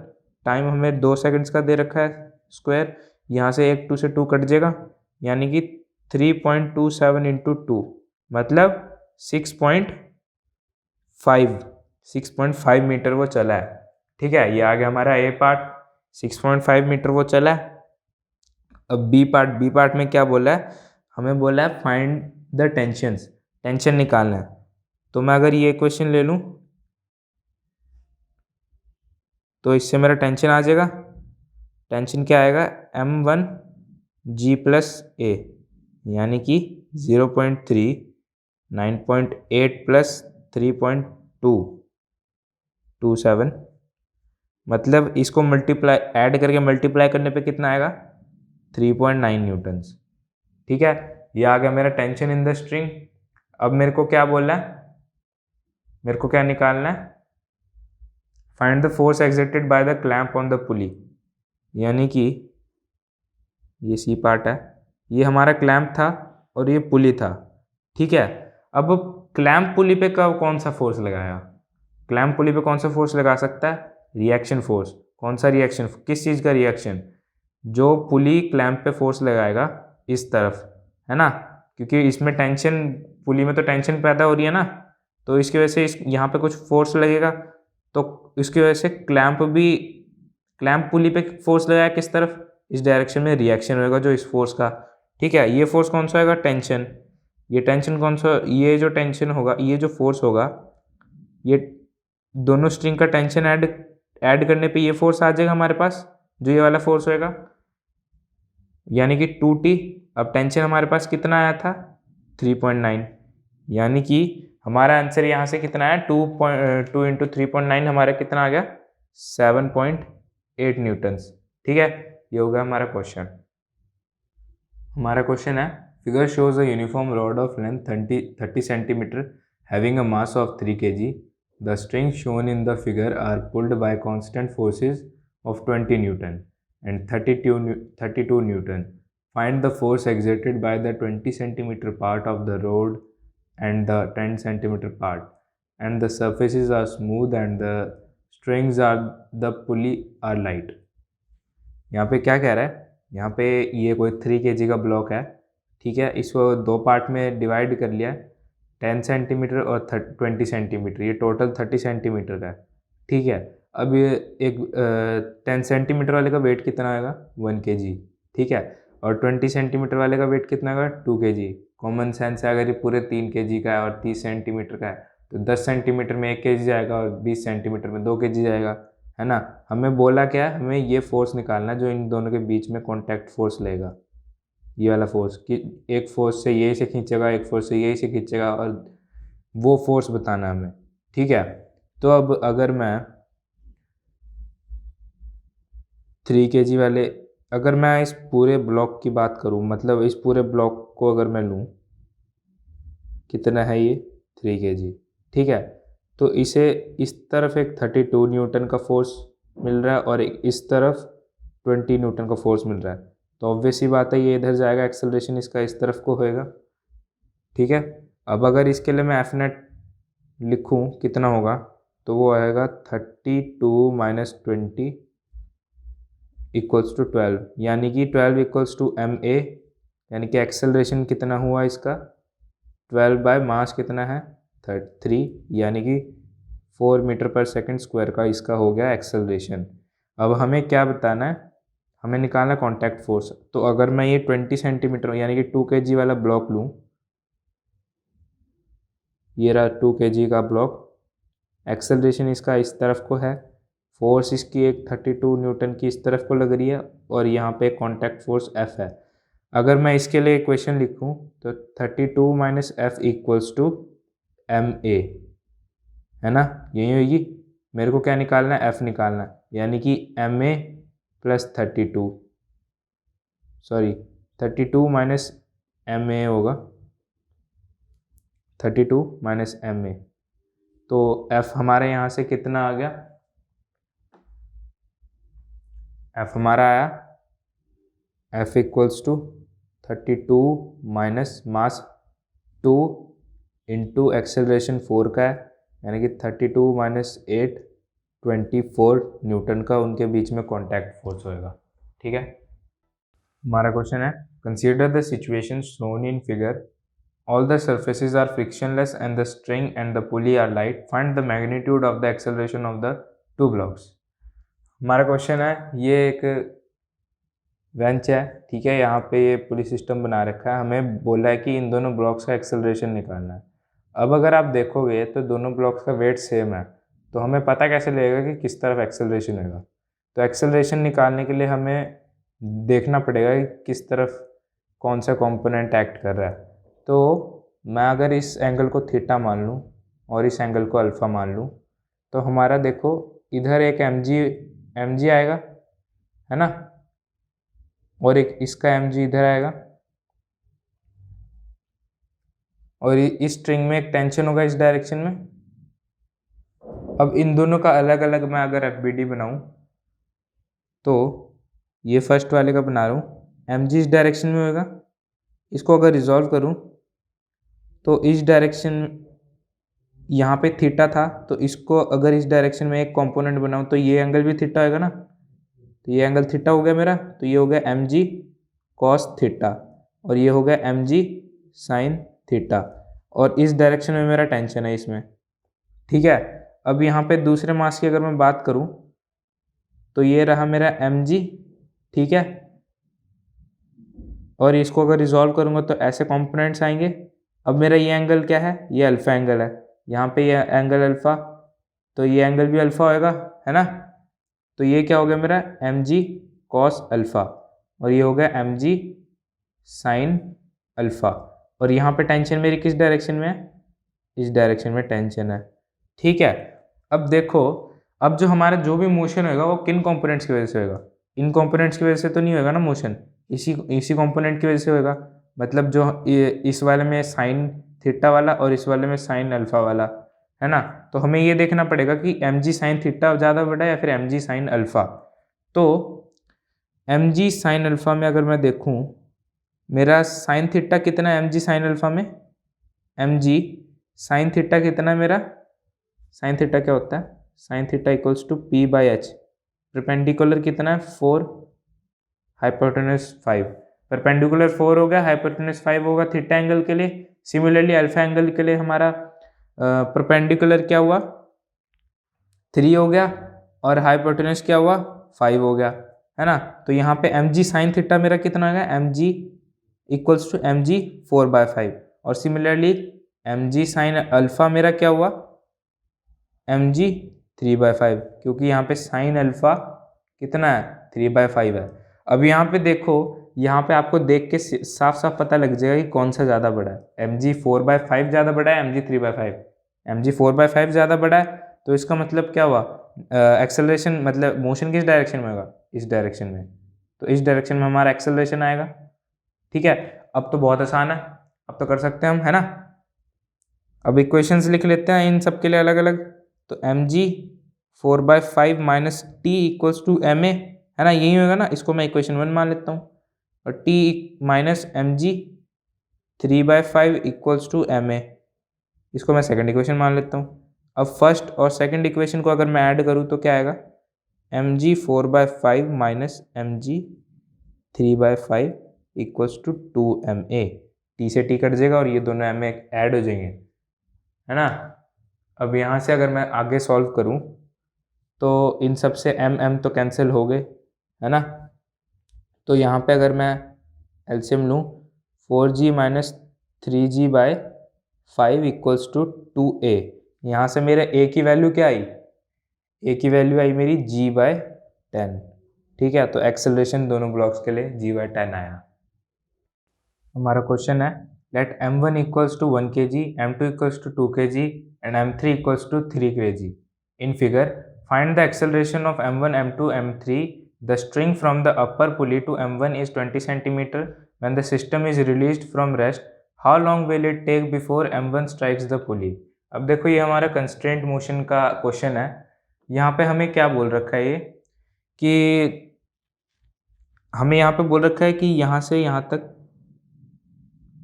टाइम हमें 2 सेकंड्स का दे रखा है स्क्वायर। यहाँ से एक 2 से 2 कट जाएगा, यानी कि 3.27 इंटू 2 मतलब 6.5 मीटर वो चला है। ठीक है, ये आ गया हमारा ए पार्ट, 6.5 मीटर वो चला है। अब बी पार्ट में क्या बोला है, हमें बोला है फाइंड द टेंशन निकालना है। तो मैं अगर ये क्वेश्चन ले लूँ तो इससे मेरा टेंशन आ जाएगा। टेंशन क्या आएगा, m1 g प्लस ए, यानी कि 0.3 9.8 प्लस 3.227, मतलब इसको ऐड करके मल्टीप्लाई करने पे कितना आएगा, 3.9 न्यूटन्स। ठीक है, ये आ गया मेरा टेंशन इन द स्ट्रिंग। अब मेरे को क्या बोलना है, मेरे को क्या निकालना है, find the force exerted by the clamp on the पुली, यानी कि ये सी पार्ट है, ये हमारा क्लैंप था और ये पुली था। ठीक है, अब क्लैंप पुली पे कौन सा फोर्स लगाया, क्लैंप पुली पे कौन सा फोर्स लगा सकता है, रिएक्शन फोर्स। कौन सा रिएक्शन, किस चीज़ का रिएक्शन, जो पुली क्लैंप पे फोर्स लगाएगा इस तरफ, है ना, क्योंकि इसमें टेंशन, पुली में तो टेंशन पैदा हो रही है ना, तो इसकी वजह से यहाँ पे कुछ फोर्स लगेगा, तो इसकी वजह से क्लैंप पुली पे फोर्स लगाया किस तरफ, इस डायरेक्शन में रिएक्शन होगा जो इस फोर्स का। ठीक है, ये फोर्स कौन सा होगा, टेंशन। ये टेंशन कौन सा, ये जो टेंशन होगा, ये जो फोर्स होगा, ये दोनों स्ट्रिंग का टेंशन ऐड करने पे ये फोर्स आ जाएगा हमारे पास, जो ये वाला फोर्स होएगा, यानी कि 2t। अब टेंशन हमारे पास कितना आया था, 3.9, यानी कि हमारा आंसर यहाँ से कितना है, 2 इंटू 3.9 हमारा कितना आ गया, 7.8 न्यूटन्स। ठीक है, ये होगा हमारा क्वेश्चन। हमारा क्वेश्चन है, figure shows a uniform rod of length 30 centimetre having a mass of 3 kg. The strings shown in the figure are pulled by constant forces of 20 Newton and 32 Newton. Find the force exerted by the 20 centimeter part of the rod and the 10 centimeter part. And the surfaces are smooth and the strings are the pulley are light. यहाँ पे क्या कह रहा है, यहाँ पे ये कोई 3 kg का ब्लॉक है, ठीक है, इसको दो पार्ट में डिवाइड कर लिया, 10 सेंटीमीटर और 20 सेंटीमीटर, ये टोटल 30 सेंटीमीटर का है। ठीक है, अब ये एक 10 सेंटीमीटर वाले का वेट कितना आएगा, 1 kg। ठीक है, और 20 सेंटीमीटर वाले का वेट कितना आएगा, 2 kg। कॉमन सेंस है, अगर ये पूरे 3 kg का है और 30 सेंटीमीटर का है, तो 10 सेंटीमीटर में 1 kg जाएगा और 20 सेंटीमीटर में 2 kg जाएगा, है ना। हमें बोला क्या है, हमें ये फोर्स निकालना है जो इन दोनों के बीच में कॉन्टैक्ट फोर्स लेगा, ये वाला फोर्स, कि एक फोर्स से यही से खींचेगा, एक फोर्स से यही से खींचेगा, और वो फोर्स बताना है हमें। ठीक है, तो अब अगर मैं 3 kg वाले, अगर मैं इस पूरे ब्लॉक की बात करूं, मतलब इस पूरे ब्लॉक को अगर मैं लूं, कितना है ये, 3 kg। ठीक है, तो इसे इस तरफ एक 32 न्यूटन का फोर्स मिल रहा है और इस तरफ 20 न्यूटन का फोर्स मिल रहा है। तो ऑब्वियस ही बात है ये इधर जाएगा, एक्सेलरेशन इसका इस तरफ को होएगा। ठीक है, अब अगर इसके लिए मैं एफ नेट लिखूँ कितना होगा, तो वो आएगा 32 माइनस 20 इक्वल्स टू 12, यानी कि 12 इक्वल्स टू एम ए, यानी कि एक्सेलरेशन कितना हुआ इसका 12 बाय मास कितना है 3, यानी कि 4 मीटर पर सेकंड स्क्वायर का इसका हो गया एक्सेलरेशन। अब हमें क्या बताना है, हमें निकालना कॉन्टैक्ट फोर्स। तो अगर मैं ये 20 सेंटीमीटर यानी कि 2 kg वाला ब्लॉक लूँ, ये रहा 2 kg का ब्लॉक, एक्सेलरेशन इसका इस तरफ को है, फोर्स इसकी एक 32 न्यूटन की इस तरफ को लग रही है, और यहाँ पे कॉन्टैक्ट फोर्स F है। अगर मैं इसके लिए इक्वेशन लिखूँ तो 32 minus F equals to m a, है ना, यही होगी। मेरे को क्या निकालना है, F निकालना है, यानी कि m a plus 32 minus m a होगा, 32 माइनस एम ए। तो F हमारे यहाँ से कितना आ गया, F हमारा आया F equals to 32 minus mass 2 into acceleration 4 का है, यानी कि 32 माइनस 8 24 न्यूटन का उनके बीच में कॉन्टैक्ट फोर्स होएगा। ठीक है, हमारा क्वेश्चन है consider the situation shown in figure, all the surfaces are frictionless and the string and the pulley are light, find the magnitude of the acceleration of the two blocks. हमारा question है, ये एक bench है, ठीक है, यहाँ पे ये पुली सिस्टम बना रखा है, हमें बोला है कि इन दोनों ब्लॉक्स का एक्सेलरेशन निकालना है। अब अगर आप देखोगे तो दोनों ब्लॉक्स का वेट सेम है, तो हमें पता कैसे लगेगा कि किस तरफ एक्सेलरेशन होगा। तो एक्सेलरेशन निकालने के लिए हमें देखना पड़ेगा कि किस तरफ कौन सा कंपोनेंट एक्ट कर रहा है। तो मैं अगर इस एंगल को थीटा मान लूँ और इस एंगल को अल्फ़ा मान लूँ, तो हमारा देखो इधर एक एम जी आएगा, है ना, और एक इसका एम जी इधर आएगा, और इस स्ट्रिंग में एक टेंशन होगा इस डायरेक्शन में। अब इन दोनों का अलग अलग मैं अगर एफ बी डी बनाऊँ, तो ये फर्स्ट वाले का बना रहा हूँ, एम जी इस डायरेक्शन में होगा, इसको अगर रिजॉल्व करूँ तो इस डायरेक्शन यहाँ पे थीटा था, तो इसको अगर इस डायरेक्शन में एक कंपोनेंट बनाऊँ तो ये एंगल भी थीटा होगा ना, तो ये एंगल थीटा हो गया मेरा, तो ये हो गया एम जी कॉस थीटा, और ये हो गया एम जी साइन थीटा, और इस डायरेक्शन में मेरा टेंशन है इसमें। ठीक है, अब यहाँ पे दूसरे मास की अगर मैं बात करूँ तो ये रहा मेरा एम जी, ठीक है, और इसको अगर रिजॉल्व करूँगा तो ऐसे कंपोनेंट्स आएंगे। अब मेरा ये एंगल क्या है, ये अल्फ़ा एंगल है, यहाँ पे ये एंगल अल्फ़ा, तो ये एंगल भी अल्फ़ा होएगा, है ना, तो ये क्या हो गया मेरा एम जी कॉस अल्फ़ा, और ये हो गया एम जी साइन अल्फ़ा, और यहाँ पे टेंशन मेरी किस डायरेक्शन में है, इस डायरेक्शन में टेंशन है। ठीक है, अब देखो, अब जो हमारा जो भी मोशन होगा वो किन कंपोनेंट्स की वजह से होगा, इन कंपोनेंट्स की वजह से तो नहीं होगा ना मोशन, इसी कंपोनेंट की वजह से होगा। मतलब जो इस वाले में साइन थीटा वाला और इस वाले में साइन अल्फ़ा वाला, है ना, तो हमें ये देखना पड़ेगा कि एम जी साइन थीटा ज़्यादा बड़ा है या फिर एम जी साइन अल्फ़ा। तो एम जी साइन अल्फ़ा में अगर मैं देखूँ, मेरा साइन थीटा कितना है एम जी साइन अल्फ़ा में, एम जी साइन थीटा कितना है मेरा, साइन थीटा क्या होता है, sine theta equals to p by h, perpendicular कितना है 4, हाइपोटेन्यूज 5, परपेंडिकुलर 4 हो गया, हाइपोटेन्यूज 5 होगा थीटा एंगल के लिए। सिमिलरली अल्फा एंगल के लिए हमारा परपेंडिकुलर क्या हुआ 3 हो गया, और हाइपोटेन्यूज क्या हुआ 5 हो गया, है ना। तो यहाँ पे एम जी साइन थीटा मेरा कितना हो गया, m g equals to M g 4/5, और similarly m g sine alpha मेरा क्या हुआ एम जी 3/5, क्योंकि यहाँ पे साइन अल्फा कितना है 3/5 है। अब यहाँ पे देखो, यहाँ पे आपको देख के साफ साफ पता लग जाएगा कि कौन सा ज़्यादा बड़ा है, एम जी 4/5 ज़्यादा बड़ा है, एम जी 3/5, एम जी 4/5 ज़्यादा बड़ा है, तो इसका मतलब क्या हुआ, एक्सेलरेशन मतलब मोशन किस डायरेक्शन में होगा, इस डायरेक्शन में, तो इस डायरेक्शन में हमारा एक्सेलरेशन आएगा। ठीक है, अब तो बहुत आसान है, अब तो कर सकते हैं हम, है ना। अब इक्वेशंस लिख लेते हैं इन सब के लिए अलग अलग, तो m g 4/5 minus t equals to m a, है ना, यही होगा ना, इसको मैं इक्वेशन 1 मान लेता हूँ। और T minus m g 3/5 equals to m a. इसको मैं सेकंड इक्वेशन मान लेता हूँ। अब फर्स्ट और सेकंड इक्वेशन को अगर मैं ऐड करूँ तो क्या आएगा, m g 4/5 minus m g 3/5 equals to 2ma। T से टी कट जाएगा और ये दोनों ma ऐड हो जाएंगे, है ना। अब यहाँ से अगर मैं आगे सॉल्व करूँ तो इन सब से m तो कैंसिल हो गए, है ना। तो यहाँ पे अगर मैं एलसीएम लूँ 4g minus 3g/5 equals to 2a। यहाँ से मेरे a की वैल्यू क्या आई, a की वैल्यू आई मेरी g/10। ठीक है, तो एक्सेलरेशन दोनों ब्लॉक्स के लिए g/10 आया। हमारा क्वेश्चन है let m1 equals to 1 kg, m2 equals to 2 kg and m3 equals to 3 kg। In figure find the acceleration of m1, m2, m3। The string from the upper pulley to m1 is 20 centimeter. When the system is released from rest, how long will it take before m1 strikes the pulley? अब देखो ये हमारा constraint motion का question है। यहाँ पे हमें क्या बोल रखा है, ये कि हमें यहाँ पे बोल रखा है कि यहाँ से यहाँ तक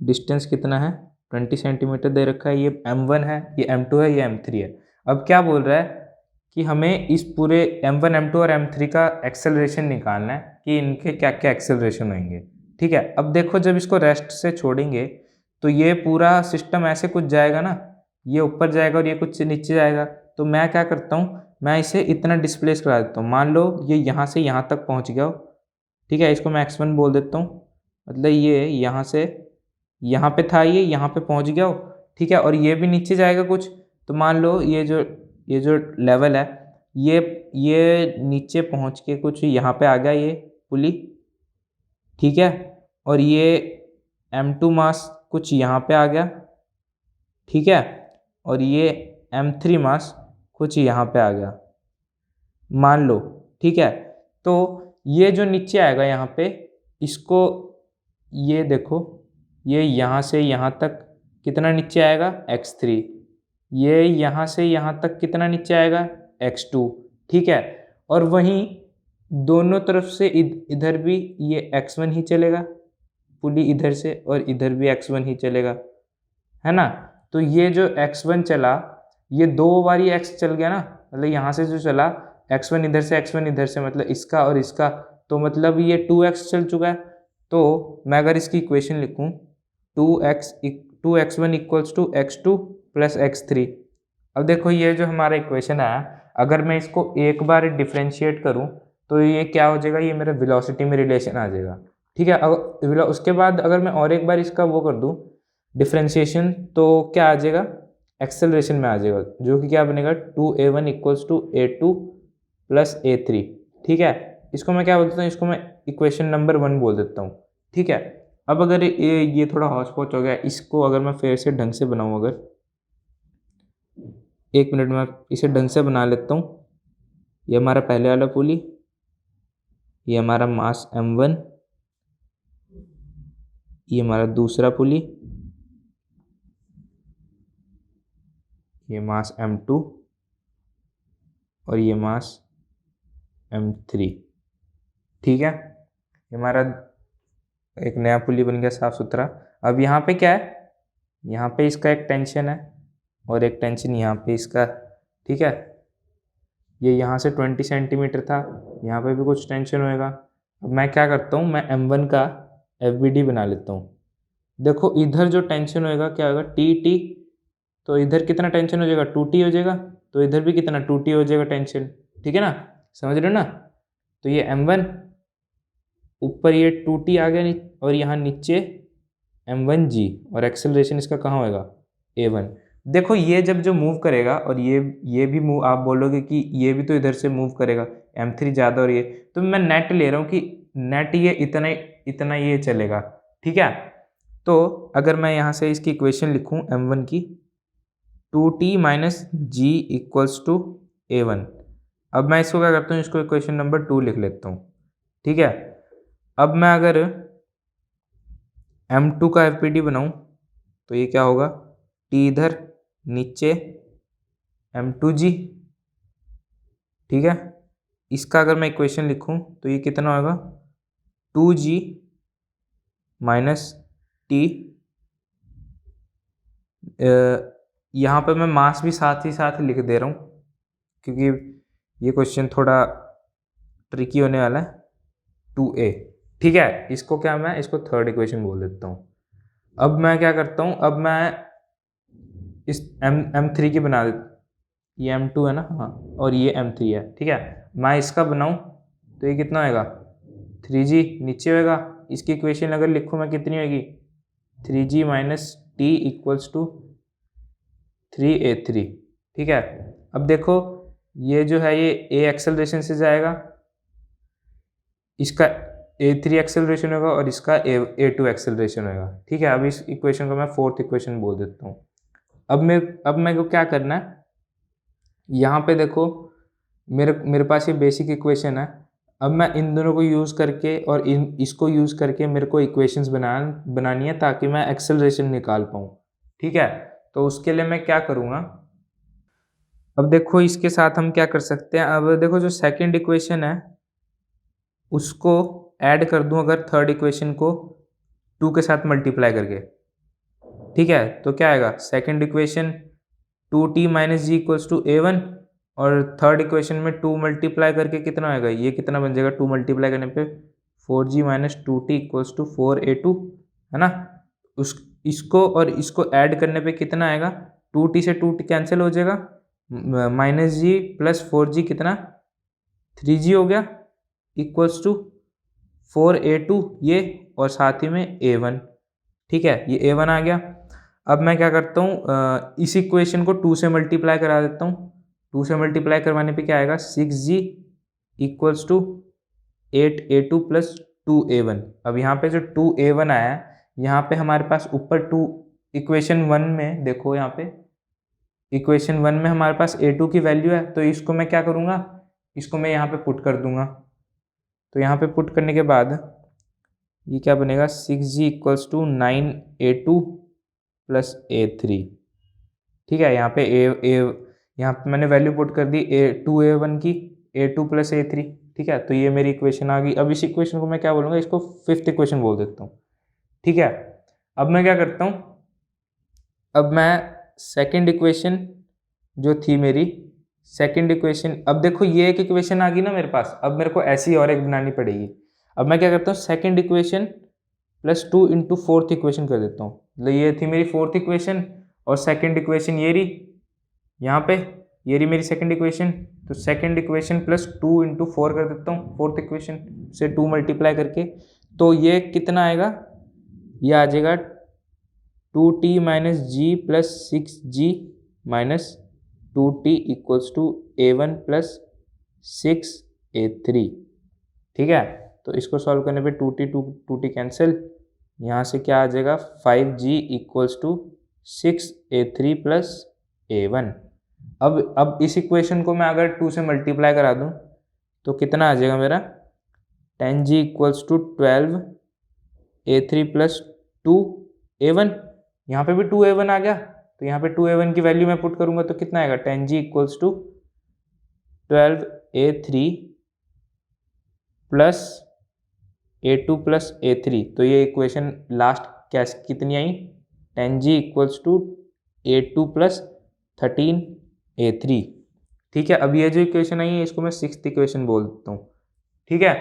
डिस्टेंस कितना है, 20 सेंटीमीटर दे रखा है। ये m1 है, ये m2 है, ये m3 है। अब क्या बोल रहा है कि हमें इस पूरे m1, m2 और m3 का एक्सेलरेशन निकालना है कि इनके क्या क्या एक्सेलरेशन होंगे। ठीक है, अब देखो जब इसको रेस्ट से छोड़ेंगे तो ये पूरा सिस्टम ऐसे कुछ जाएगा ना, ये ऊपर जाएगा और ये कुछ नीचे जाएगा। तो मैं क्या करता हूँ, मैं इसे इतना डिस्प्लेस करा देता हूँ। मान लो ये यहाँ से यहाँ तक पहुँच गया हो, ठीक है, इसको मैं x1 बोल देता हूँ। मतलब ये यहाँ से यहाँ पे था, ये यहाँ पे पहुँच गया हो, ठीक है, और ये भी नीचे जाएगा कुछ। तो मान लो ये जो लेवल है, ये नीचे पहुँच के कुछ यहाँ पे आ गया ये पुली, ठीक है, और ये m2 मास कुछ यहाँ पे आ गया, ठीक है, और ये m3 मास कुछ यहाँ पे आ गया, मान लो, ठीक है। तो ये जो नीचे आएगा यहाँ पे, इसको ये देखो, ये यहाँ से यहाँ तक कितना नीचे आएगा, x3। ये यहाँ से यहाँ तक कितना नीचे आएगा, x2, ठीक है। और वहीं दोनों तरफ से इधर भी ये x1 ही चलेगा, पुली इधर से, और इधर भी x1 ही चलेगा, है ना। तो ये जो x1 चला, ये 2 बारी x चल गया ना, मतलब यहाँ से जो चला x1 इधर से, x1 इधर से, मतलब इसका और इसका, तो मतलब ये 2x चल चुका है। तो मैं अगर इसकी इक्वेशन लिखूँ 2x1 equals to x2 plus x3। अब देखो ये जो हमारा इक्वेशन है, अगर मैं इसको एक बार डिफ्रेंशिएट करूँ तो ये क्या हो जाएगा, ये मेरा वेलोसिटी में रिलेशन आ जाएगा, ठीक है। अगर उसके बाद अगर मैं और एक बार इसका वो कर दूँ डिफ्रेंशिएशन, तो क्या आ जाएगा, एक्सेलरेशन में आ जाएगा, जो कि क्या बनेगा 2a1 equals to a2 plus a3, ठीक है। इसको मैं क्या बोल देता हूँ, इसको मैं इक्वेशन नंबर 1 बोल देता हूँ, ठीक है। अब अगर ये थोड़ा हौच पौच हो गया, इसको अगर मैं फिर से ढंग से बनाऊँ, अगर 1 मिनट में इसे ढंग से बना लेता हूँ। ये हमारा पहले वाला पुली, ये हमारा मास m1, ये हमारा दूसरा पुली, ये मास m2 और ये मास m3, ठीक है। ये हमारा एक नया पुली बन गया साफ सुथरा। अब यहाँ पे क्या है, यहाँ पे इसका एक टेंशन है और एक टेंशन यहाँ पे इसका, ठीक है। ये यहाँ से 20 सेंटीमीटर था, यहाँ पे भी कुछ टेंशन होएगा। अब मैं क्या करता हूँ, मैं m1 का FBD बना लेता हूँ। देखो इधर जो टेंशन होएगा क्या होगा, टी, तो इधर कितना टेंशन हो जाएगा, 2T हो जाएगा, तो इधर भी कितना 2T हो जाएगा टेंशन, ठीक है ना, समझ रहे हो ना। तो ये m1 ऊपर, ये 2T आ गया और यहाँ नीचे m1g, और एक्सेलरेशन इसका कहाँ होएगा, a1। देखो ये जब जो मूव करेगा और ये भी मूव, आप बोलोगे कि ये भी तो इधर से मूव करेगा, m3 ज़्यादा, और ये तो मैं नेट ले रहा हूँ कि नेट ये इतना ये चलेगा, ठीक है। तो अगर मैं यहाँ से इसकी इक्वेशन लिखूँ m1 की, 2T minus g equals to a1। अब मैं इसको क्या करता हूँ, इसको इक्वेशन नंबर 2 लिख लेता हूँ, ठीक है। अब मैं अगर m2 का FPD बनाऊँ तो ये क्या होगा, T इधर, नीचे m2g, ठीक है। इसका अगर मैं इक्वेशन लिखूँ तो ये कितना होगा, 2g माइनस टी, यहाँ पे मैं मास भी साथ ही साथ लिख दे रहा हूँ क्योंकि ये क्वेश्चन थोड़ा ट्रिकी होने वाला है। 2a, ठीक है। इसको क्या, मैं इसको थर्ड इक्वेशन बोल देता हूँ। अब मैं क्या करता हूँ, अब मैं इस m3 की बना देता, ये m2 है ना, हाँ, और ये m3 है, ठीक है। मैं इसका बनाऊँ तो ये कितना होएगा, 3g नीचे होएगा। इसकी इक्वेशन अगर लिखूँ मैं कितनी होगी, 3g minus t equals to 3a3, ठीक है। अब देखो ये जो है ये a एक्सेलरेशन से जाएगा, इसका a3 एक्सेलरेशन होगा और इसका a2 एक्सेलरेशन होगा, ठीक है। अब इस इक्वेशन को मैं फोर्थ इक्वेशन बोल देता हूँ। अब मेरे को क्या करना है, यहाँ पे देखो मेरे पास ये बेसिक इक्वेशन है। अब मैं इन दोनों को यूज़ करके और इसको यूज़ करके मेरे को इक्वेशंस बनानी है ताकि मैं एक्सेलरेशन निकाल पाऊँ, ठीक है। तो उसके लिए मैं क्या करूँगा, अब देखो इसके साथ हम क्या कर सकते हैं। अब देखो जो सेकंड इक्वेशन है उसको ऐड कर दूं अगर थर्ड इक्वेशन को 2 के साथ मल्टीप्लाई करके, ठीक है। तो क्या आएगा, second equation 2t minus g equals to a1, और थर्ड इक्वेशन में 2 मल्टीप्लाई करके कितना आएगा, ये कितना बन जाएगा, 2 मल्टीप्लाई करने पे 4g minus 2t equals to 4a2, है ना। इसको और इसको ऐड करने पे कितना आएगा, 2t से 2t कैंसिल हो जाएगा, माइनस जी प्लस 4g कितना 3g हो गया, इक्वल्स टू 4a2 ये, और साथ ही में a1, ठीक है, ये a1 आ गया। अब मैं क्या करता हूँ, इस इक्वेशन को 2 से मल्टीप्लाई करा देता हूँ। 2 से मल्टीप्लाई करवाने पे क्या आएगा, 6g equals to 8a2 plus 2a1। अब यहाँ पे जो 2a1 आया है, यहाँ पे हमारे पास ऊपर 2 इक्वेशन 1 में देखो, यहाँ पे इक्वेशन 1 में हमारे पास a2 की वैल्यू है, तो इसको मैं क्या करूँगा, इसको मैं यहाँ पे पुट कर दूंगा। तो यहाँ पे पुट करने के बाद ये क्या बनेगा, 6g equals to 9a2 plus a3, ठीक है। यहाँ पे यहाँ पे मैंने वैल्यू पुट कर दी 2a1 की, a2 प्लस a3, ठीक है। तो ये मेरी इक्वेशन आ गई। अब इस इक्वेशन को मैं क्या बोलूँगा, इसको फिफ्थ इक्वेशन बोल देता हूँ, ठीक है। अब मैं क्या करता हूँ, अब मैं सेकेंड इक्वेशन जो थी मेरी, सेकेंड इक्वेशन, अब देखो ये एक इक्वेशन आ गई ना मेरे पास, अब मेरे को ऐसी और एक बनानी पड़ेगी। अब मैं क्या करता हूँ, second equation plus 2 into fourth equation कर देता हूँ। मतलब ये थी मेरी फोर्थ इक्वेशन, और सेकेंड इक्वेशन ये रही यहाँ पे, ये रही मेरी सेकेंड इक्वेशन। तो सेकेंड इक्वेशन प्लस 2 इंटू 4 कर देता हूँ, फोर्थ इक्वेशन से 2 मल्टीप्लाई करके। तो ये कितना आएगा, ये आ जाएगा 2t minus g plus 6g minus 2t equals to a1 plus 6a3, ठीक है। तो इसको सॉल्व करने पे 2t कैंसिल, यहाँ से क्या आ जाएगा, 5g equals to 6a3 plus a1। अब इस इक्वेशन को मैं अगर 2 से मल्टीप्लाई करा दूँ तो कितना आ जाएगा मेरा, 10g equals to 12a3 plus 2a1। यहाँ पे भी 2a1 आ गया, तो यहाँ पे 2a1 की वैल्यू मैं पुट करूँगा तो कितना आएगा, 10g equals to 12a3 plus a2 plus a3। तो ये इक्वेशन लास्ट कैसे कितनी आई, 10g equals to a2 plus 13a3, ठीक है। अब ये जो इक्वेशन आई है इसको मैं सिक्स्थ इक्वेशन बोल देता हूँ, ठीक है।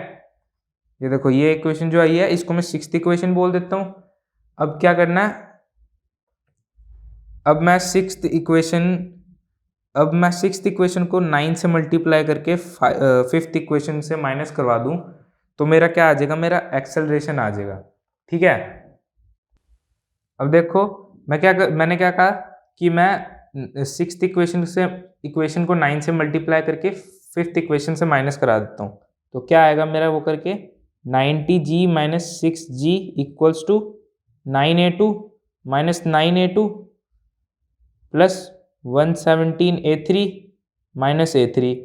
ये देखो ये इक्वेशन जो आई है इसको मैं सिक्स्थ इक्वेशन बोल देता हूँ। अब क्या करना है, अब मैं सिक्स्थ इक्वेशन को 9 से मल्टीप्लाई करके फिफ्थ इक्वेशन से माइनस करवा दूं तो मेरा क्या आ जाएगा, मेरा एक्सेलरेशन आ जाएगा, ठीक है। अब देखो मैंने क्या कहा कि मैं सिक्स्थ इक्वेशन को 9 से मल्टीप्लाई करके फिफ्थ इक्वेशन से माइनस करा देता हूँ। तो क्या आएगा मेरा वो करके, 90g minus 6g equals to 9a2 minus 9a2 plus 117a3 minus a3।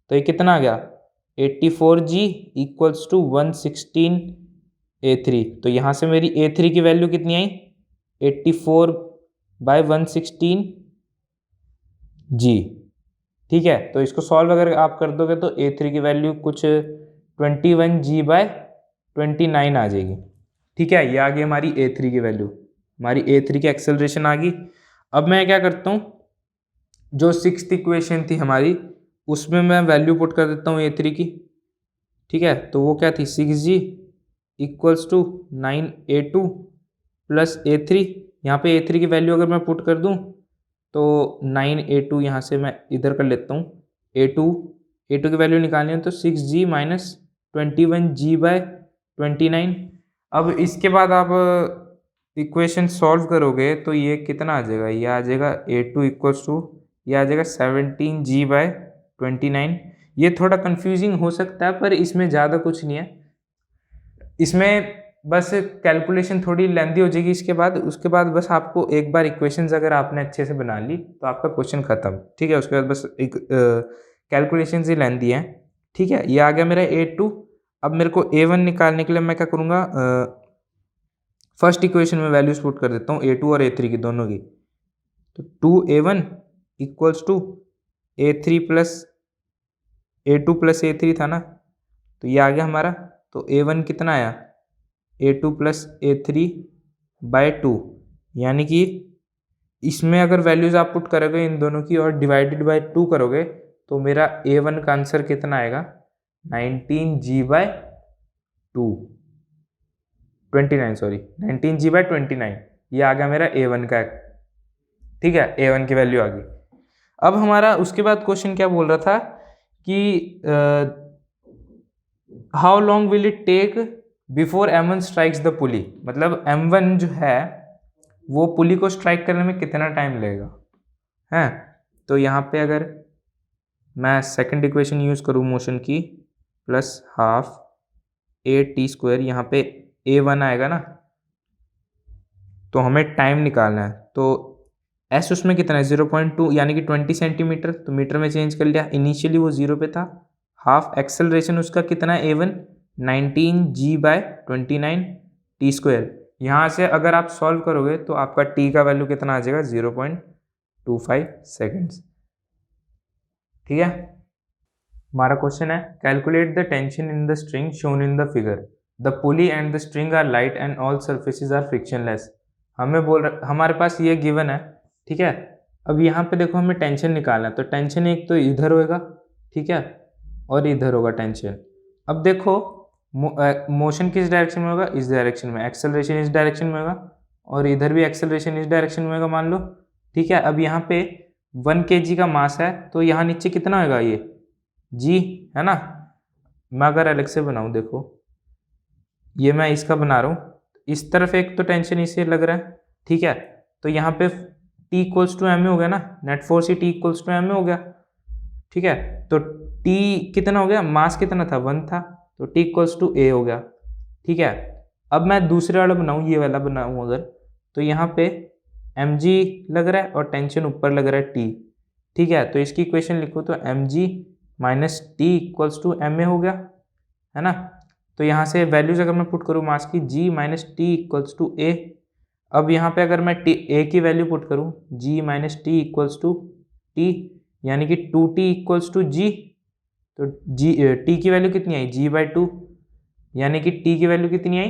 तो ये कितना आ गया, 84g इक्वल्स टू 116a3। तो यहाँ से मेरी a3 की वैल्यू कितनी आई, 84/116g, ठीक है। तो इसको सॉल्व अगर आप कर दोगे तो a3 की वैल्यू कुछ 21g/29 आ जाएगी, ठीक है, ये आ गई हमारी A3 की वैल्यू, हमारी A3 की एक्सेलरेशन आ गई। अब मैं क्या करता हूँ, जो 6th इक्वेशन थी हमारी, उसमें मैं वैल्यू पुट कर देता हूँ A3 की। ठीक है, तो वो क्या थी, 6G equals to 9A2 plus A3। यहाँ पे A3 की वैल्यू अगर मैं पुट कर दूँ तो 9A2 यहाँ से मैं इधर कर लेता हूँ, A2 की वैल्यू निकालनी है तो 6G माइनस 21G/29। अब इसके बाद आप इक्वेशन सॉल्व करोगे तो ये कितना आ जाएगा, ये आ जाएगा A2 इक्वल्स टू, ये आ जाएगा 17G/29। ये थोड़ा कंफ्यूजिंग हो सकता है पर इसमें ज़्यादा कुछ नहीं है, इसमें बस कैलकुलेशन थोड़ी लेंथी हो जाएगी इसके बाद। उसके बाद बस आपको एक बार इक्वेशंस अगर आपने अच्छे से बना ली तो आपका क्वेश्चन खत्म। ठीक है, उसके बाद बस एक कैलकुलेशन ही लेंथी है। ठीक है, ये आ गया मेरा A2। अब मेरे को A1 निकालने के लिए मैं क्या करूँगा, फर्स्ट इक्वेशन में वैल्यूज पुट कर देता हूँ A2 और A3 की दोनों की। तो 2A1 equals to A3 plus A2 plus A3 था ना, तो ये आ गया हमारा। तो A1 कितना आया, A2 प्लस A3/2, यानी कि इसमें अगर वैल्यूज आप पुट करोगे इन दोनों की और डिवाइडेड बाय 2 करोगे तो मेरा A1 का आंसर कितना आएगा, 19G/2, 29 सॉरी 19G/29। ये आ गया मेरा A1 का। ठीक है, A1 की वैल्यू आ गई। अब हमारा उसके बाद क्वेश्चन क्या बोल रहा था कि how long will it take before M1 strikes the pulley, मतलब M1 जो है वो पुली को स्ट्राइक करने में कितना टाइम लगेगा है। तो यहाँ पे अगर मैं सेकंड इक्वेशन यूज करूँ मोशन की, प्लस हाफ A_t², यहाँ पे A1 आएगा ना, तो हमें टाइम निकालना है। तो S उसमें कितना है, 0.2 यानी कि 20 सेंटीमीटर, तो मीटर में चेंज कर लिया। इनिशियली वो 0 पे था। हाफ एक्सेलरेशन उसका कितना है A1, 19G/29 t²। यहाँ से अगर आप सॉल्व करोगे तो आपका t का वैल्यू कितना आ जाएगा, 0.25 सेकेंड्स। ठीक है, हमारा क्वेश्चन है calculate the tension in the string shown in the figure, the pulley and the string are light and all surfaces are frictionless. हमारे पास ये गिवन है। ठीक है, अब यहाँ पे देखो हमें टेंशन निकालना है, तो टेंशन एक तो इधर होगा, ठीक है, और इधर होगा टेंशन। अब देखो मोशन किस डायरेक्शन में होगा, इस डायरेक्शन में, एक्सेलरेशन इस डायरेक्शन में होगा, और इधर भी एक्सेलरेशन इस डायरेक्शन में होगा मान लो। ठीक है, अब यहाँ पे 1 kg का मास है तो यहाँ नीचे कितना होगा, ये g है ना। मैं अगर अलग से बनाऊँ, देखो ये मैं इसका बना रहा हूँ, इस तरफ एक तो टेंशन इसे लग रहा है। ठीक है, तो यहाँ पे T इक्वल्स टू एम हो गया ना, नेट फोर्स ही T इक्वल्स टू एम हो गया। ठीक है, तो T कितना हो गया, मास कितना था, 1 था, तो T इक्वल्स टू A हो गया। ठीक है, अब मैं दूसरे वाला बनाऊँ, ये वाला बनाऊँ अगर, तो यहाँ पे mg लग रहा है और टेंशन ऊपर लग रहा है T। ठीक है, तो इसकी इक्वेशन लिखो तो mg minus T equals to ma हो गया, है ना। तो यहाँ से वैल्यूज अगर मैं पुट करूँ मास की, g minus t equals to a। अब यहाँ पे अगर मैं a की वैल्यू पुट करूँ, g minus t equals to t, यानी कि 2t इक्वल्स टू g। तो t की वैल्यू कितनी आई, g/2, यानी कि t की वैल्यू कितनी आई,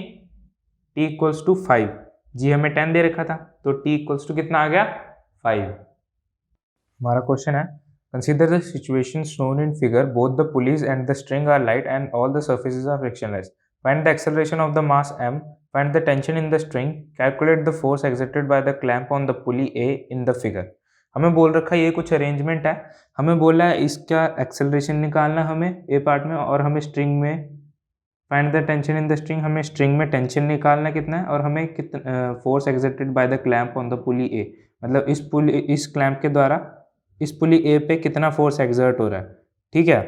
t इक्वल्स टू 5। g हमें 10 दे रखा था, तो t इक्वल्स टू कितना आ गया, 5। हमारा क्वेश्चन है consider the situation shown in figure, both the pulleys and the string are light and all the surfaces are frictionless. Find the acceleration of the mass m, find the tension in the string, calculate the force exerted by the clamp on the pulley A in the figure. हमें बोल रखा है ये कुछ arrangement है, हमें बोला है इसका एक्सेलरेशन निकालना हमें ए पार्ट में, और हमें स्ट्रिंग में find the tension in the string, हमें स्ट्रिंग में टेंशन निकालना कितना है, और हमें कितना force exerted by the clamp on the pulley A, मतलब इस क्लैंप के द्वारा इस पुली ए पे कितना फोर्स एक्सर्ट हो रहा है। ठीक है,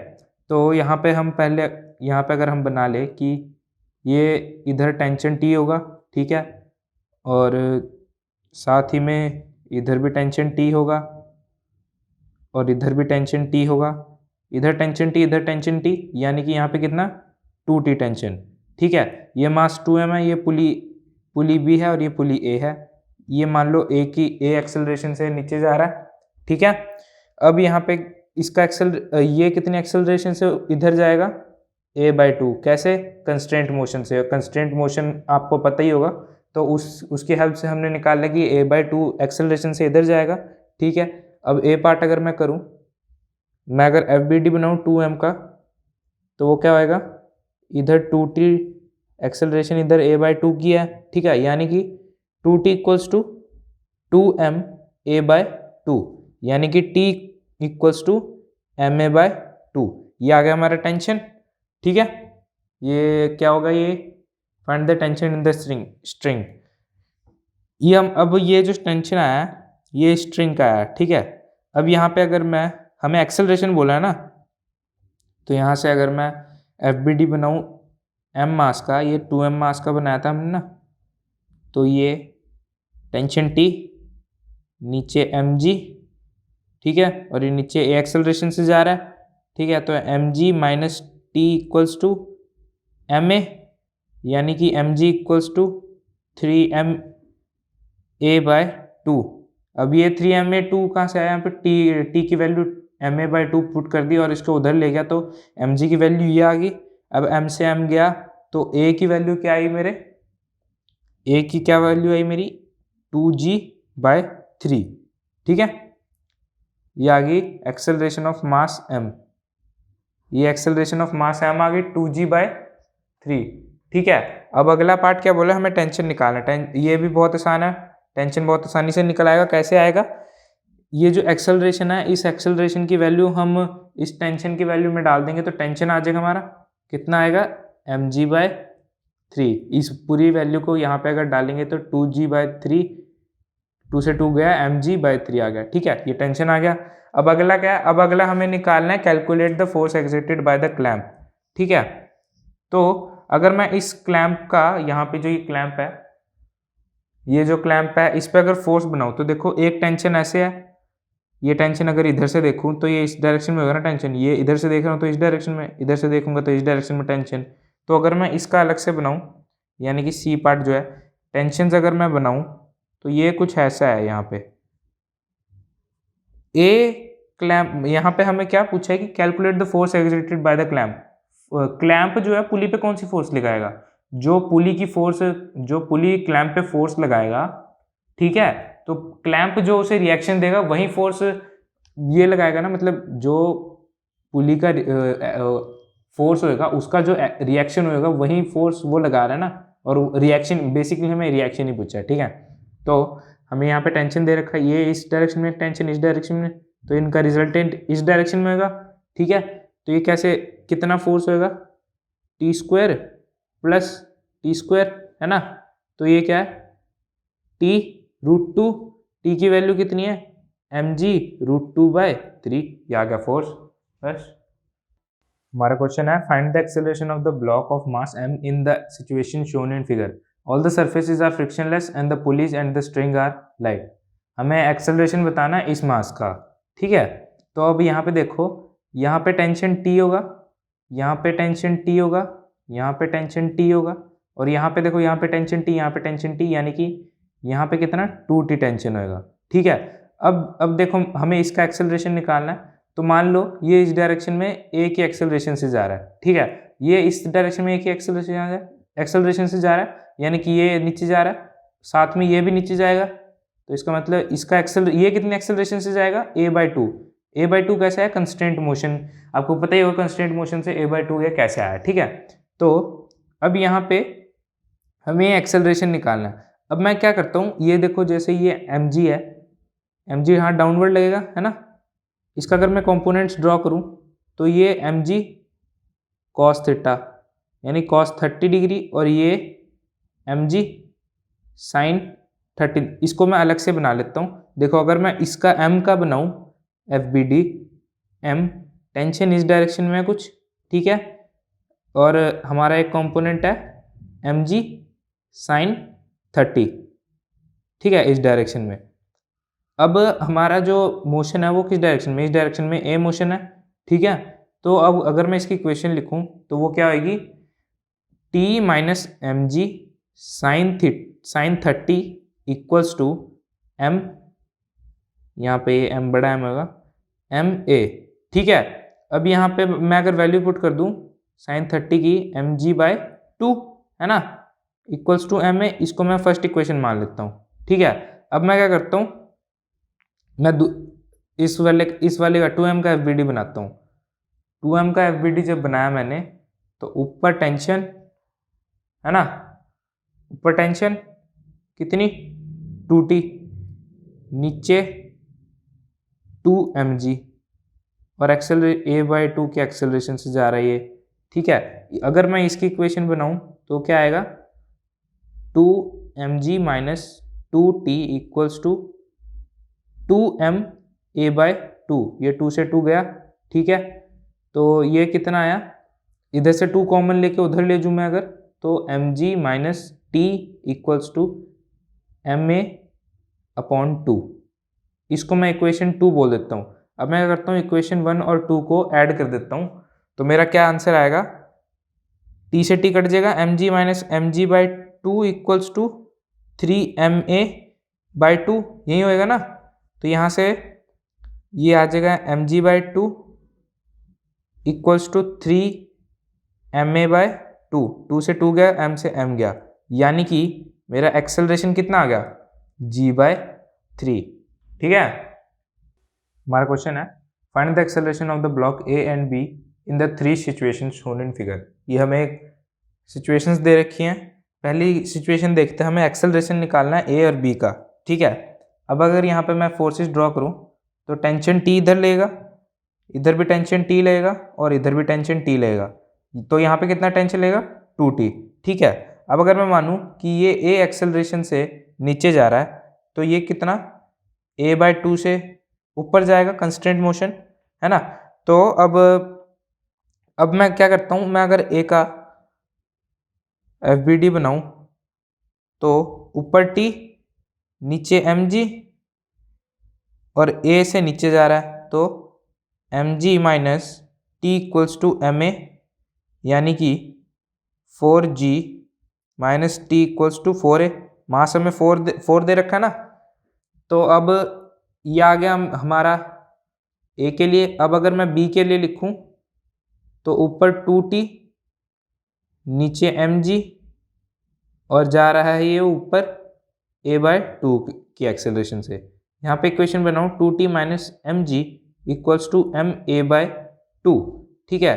तो यहाँ पे हम पहले यहाँ पे अगर हम बना ले कि ये इधर टेंशन टी होगा, ठीक है, और साथ ही में इधर भी टेंशन टी होगा और इधर भी टेंशन टी होगा, इधर टेंशन टी इधर टेंशन टी, यानी कि यहाँ पे कितना 2t टेंशन। ठीक है, ये मास 2m है, ये पुली बी है और ये पुली ए है। ये मान लो ए एक्सेलरेशन से नीचे जा रहा है। ठीक है, अब यहाँ पे इसका ये कितनी एक्सेलरेशन से इधर जाएगा, a/2 कैसे, कंस्ट्रेंट मोशन से। कंस्ट्रेंट मोशन आपको पता ही होगा, तो उसकी हेल्प से हमने निकाला कि a/2 एक्सेलरेशन से इधर जाएगा, ठीक है। अब ए पार्ट अगर मैं करूँ, मैं अगर FBD बनाऊँ 2m का, तो वो क्या होएगा, इधर 2t एक्सेलरेशन इधर a/2 की है, ठीक है, यानी कि 2t equals to 2m a/2, यानी कि t इक्वल्स टू ma/2। ये आ गया हमारा टेंशन, ठीक है। ये क्या होगा, ये find the tension in the string. ये हम अब ये जो टेंशन आया है ये स्ट्रिंग का आया, ठीक है। अब यहाँ पे अगर मैं, हमें एक्सेलरेशन बोला है ना, तो यहाँ से अगर मैं FBD बनाऊँ m मास का, ये 2m मास का बनाया था हमने ना, तो ये टेंशन T, नीचे mg, ठीक है, और ये नीचे ए एक्सेलरेशन से जा रहा है, ठीक है। तो mg minus t equals to ma, यानी कि mg इक्वल्स टू 3ma/2। अब ये 3ma/2 कहाँ से आया, यहाँ पे t की वैल्यू ma/2 पुट कर दी और इसको उधर ले गया, तो mg की वैल्यू ये आ गई। अब m से m गया, तो a की वैल्यू क्या आई मेरे, a की क्या वैल्यू आई मेरी, 2g/3, ठीक है। ये आ गई एक्सेलरेशन ऑफ मास m, ये एक्सेलरेशन ऑफ मास m आ गई 2g/3, ठीक है। अब अगला पार्ट क्या बोला, हमें टेंशन निकालना। ये भी बहुत आसान है, टेंशन बहुत आसानी से निकल आएगा। कैसे आएगा, ये जो एक्सेलरेशन है, इस एक्सेलरेशन की वैल्यू हम इस टेंशन की वैल्यू में डाल देंगे, तो टेंशन आ जाएगा हमारा, कितना आएगा, mg/3। इस पूरी वैल्यू को यहाँ पे अगर डालेंगे तो 2g/3, 2 से 2 गया, mg/3 आ गया, ठीक है। ये टेंशन आ गया। अब अगला क्या है, अब अगला हमें निकालना है calculate the force exerted by the clamp, ठीक है। तो अगर मैं इस क्लैंप का, यहाँ पे जो ये क्लैंप है, ये जो क्लैंप है, इस पे अगर फोर्स बनाऊँ, तो देखो एक टेंशन ऐसे है, ये टेंशन अगर इधर से देखूँ तो ये इस डायरेक्शन में होगा ना टेंशन, ये इधर से देख रहा हूँ तो इस डायरेक्शन में, इधर से देखूंगा तो इस डायरेक्शन में टेंशन। तो अगर मैं इसका अलग से बनाऊँ, यानी कि सी पार्ट जो है, टेंशन अगर मैं बनाऊँ, तो ये कुछ ऐसा है। यहाँ पे ए क्लैंप, यहाँ पे हमें क्या पूछा है कि calculate the force exerted by the clamp. Clamp जो है पुली पे कौन सी फोर्स लगाएगा, जो पुली की फोर्स, जो पुली क्लैंप पे फोर्स लगाएगा, ठीक है, तो क्लैंप जो उसे रिएक्शन देगा वही फोर्स ये लगाएगा ना, मतलब जो पुली का फोर्स होएगा उसका जो रिएक्शन होएगा वही फोर्स वो लगा रहा है ना, और रिएक्शन बेसिकली हमें रिएक्शन ही पूछा है, ठीक है। तो हमें यहाँ पे टेंशन दे रखा है, ये इस डायरेक्शन में, टेंशन इस डायरेक्शन में, तो इनका रिजल्टेंट इस डायरेक्शन में होगा, ठीक है। तो ये कैसे, कितना फोर्स होगा, t² प्लस t², है ना। तो ये क्या है, t√2, t की वैल्यू कितनी है, mg√2/3, ये आ गया फोर्स, बस। हमारा क्वेश्चन है find the acceleration of the block of mass m in the situation shown in figure, all the surfaces are frictionless and the pulleys and the string are light. हमें acceleration बताना है इस मास का, ठीक है। तो अब यहाँ पे देखो, यहाँ पे टेंशन T होगा, यहाँ पे टेंशन T होगा, यहाँ पे टेंशन T होगा, और यहाँ पे देखो, यहाँ पे टेंशन T, यहाँ पे टेंशन T, यानी कि यहाँ पे कितना 2T टेंशन होगा, ठीक है। अब देखो हमें इसका एक्सेलरेशन निकालना है, तो मान लो ये इस डायरेक्शन में ए की एक्सेलरेशन से जा रहा है, ठीक है, ये इस डायरेक्शन में ए की एक्सेलरेशन से जा रहा है, यानी कि ये नीचे जा रहा है, साथ में ये भी नीचे जाएगा, तो इसका मतलब इसका ये कितने एक्सेलरेशन से जाएगा, a/2। a/2 कैसा है, कंस्टेंट मोशन, आपको पता ही होगा कंस्टेंट मोशन से a/2 ये कैसे आया, ठीक है। तो अब यहाँ पे हमें एक्सेलरेशन निकालना है। अब मैं क्या करता हूँ, ये देखो जैसे ये mg है, mg यहाँ डाउनवर्ड लगेगा, है ना। इसका अगर मैं कंपोनेंट्स ड्रॉ करूँ, तो ये mg cos थीटा, यानी cos 30 डिग्री, और ये mg sin 30, इसको मैं अलग से बना लेता हूँ। देखो अगर मैं इसका m का बनाऊँ, FBD m, टेंशन इस डायरेक्शन में है कुछ, ठीक है, और हमारा एक कंपोनेंट है mg sin 30, ठीक है, इस डायरेक्शन में। अब हमारा जो मोशन है वो किस डायरेक्शन में, इस डायरेक्शन में ए मोशन है, ठीक है। तो अब अगर मैं इसकी इक्वेशन लिखूं, तो वो क्या होगी, t minus m g sine 30 equals to m, यहाँ पे m बड़ा m होगा, m a, ठीक है। अब यहाँ पे मैं अगर वैल्यू पुट कर दूं, साइन 30 की mg/2 है ना, इक्वल्स टू एम ए। इसको मैं फर्स्ट इक्वेशन मान लेता हूँ, ठीक है। अब मैं क्या करता हूँ, मैं इस वाले का 2m का एफ बनाता हूँ। 2m का एफ जब बनाया मैंने, तो ऊपर टेंशन है ना, ऊपर टेंशन कितनी 2t, नीचे 2mg, और a/2 के एक्सेलरेशन से जा रही है, ठीक है। अगर मैं इसकी इक्वेशन बनाऊं तो क्या आएगा, 2mg minus 2t equals to 2ma/2, ये 2 से 2 गया, ठीक है। तो ये कितना आया, इधर से 2 कॉमन लेके उधर ले जूँ मैं अगर, तो mg minus t equals to ma/2। इसको मैं इक्वेशन 2 बोल देता हूँ। अब मैं क्या करता हूँ, इक्वेशन 1 और 2 को ऐड कर देता हूँ, तो मेरा क्या आंसर आएगा, t से t कट जाएगा, mg minus mg/2 equals to 3ma/2, यही होएगा ना। तो यहाँ से ये आ जाएगा mg/2 इक्वल्स टू 3ma/2, 2 से 2 गया, m से m गया, यानी कि मेरा एक्सेलरेशन कितना आ गया, g/3, ठीक है। हमारा क्वेश्चन है, find the acceleration of the block A and be in the 3 situations shown in figure. ये हमें एक सिचुएशंस दे रखी हैं। पहली सिचुएशन देखते हैं, हमें एक्सेलरेशन निकालना है ए और बी का, ठीक है। अब अगर यहाँ पे मैं फोर्सेस ड्रॉ करूँ, तो टेंशन टी इधर लेगा, इधर भी टेंशन टी लेगा, और इधर भी टेंशन टी लेगा, तो यहाँ पे कितना टेंशन लेगा, 2t, ठीक है। अब अगर मैं मानूँ कि ये ए एक्सेलरेशन से नीचे जा रहा है, तो ये कितना a/2 से ऊपर जाएगा, कंस्टेंट मोशन है ना। तो अब मैं क्या करता हूँ, मैं अगर ए का एफ बनाऊं, तो ऊपर t, नीचे mg, और a से नीचे जा रहा है, तो mg minus t equals to ma, यानी कि 4g minus t equals to 4a। Mass हमें 4 दे रखा है ना। तो अब ये आ गया हमारा ए के लिए। अब अगर मैं बी के लिए लिखूं, तो ऊपर 2t, नीचे mg, और जा रहा है ये ऊपर a/2 की एक्सेलरेशन से। यहाँ पे इक्वेशन बनाऊं, 2t minus mg equals to ma/2, ठीक है।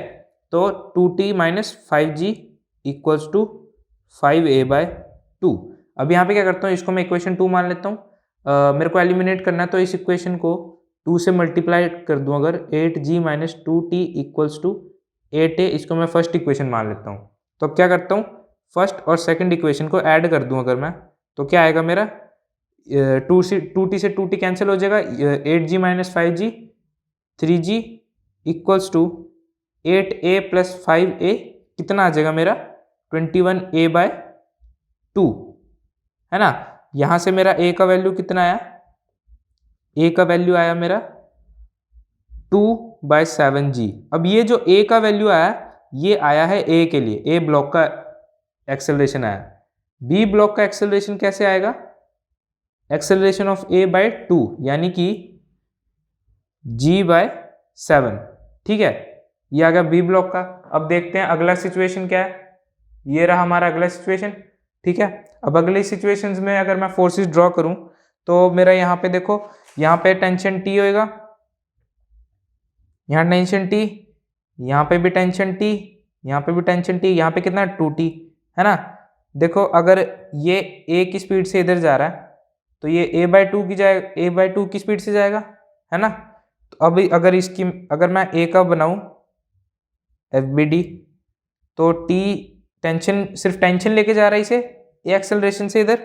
तो 2t minus 5g equals to 5a/2। अब यहाँ पे क्या करता हूँ, इसको मैं इक्वेशन 2 मान लेता हूँ। मेरे को एलिमिनेट करना है, तो इस इक्वेशन को 2 से मल्टीप्लाई कर दूँ अगर, 8g minus 2t equals to 8a, इसको मैं फर्स्ट इक्वेशन मान लेता हूँ। तो अब क्या करता हूँ, फर्स्ट और सेकंड इक्वेशन को ऐड कर दूँ अगर मैं, तो क्या आएगा मेरा, 2t से 2t कैंसिल हो जाएगा, 8g minus 5g, 3g equals to 8a plus 5a, कितना आ जाएगा मेरा, 21a/2, है ना। यहाँ से मेरा a का वैल्यू कितना आया, a का वैल्यू आया मेरा 2/7g। अब ये जो a का वैल्यू आया, ये आया है a के लिए, a ब्लॉक का एक्सेलरेशन आया। b ब्लॉक का एक्सेलरेशन कैसे आएगा, एक्सेलरेशन ऑफ a/2, यानी कि g/7, ठीक है। ये आ गया बी ब्लॉक का। अब देखते हैं अगला सिचुएशन क्या है, ये रहा हमारा अगला सिचुएशन, ठीक है। अब अगली सिचुएशंस में अगर मैं फोर्सेस ड्रॉ करूं, तो मेरा यहाँ पे देखो, यहाँ पे टेंशन टी होएगा, यहाँ टेंशन टी, यहाँ पे भी टेंशन टी, यहाँ पे भी टेंशन टी, यहाँ पे कितना 2t, है ना। देखो अगर ये a की स्पीड से इधर जा रहा है, तो ये a/2 की स्पीड से जाएगा, है ना। तो अभी अगर मैं a का बनाऊं एफ तो t टेंशन, सिर्फ टेंशन लेके जा रहा है इसे ए एक्सेलरेशन से इधर,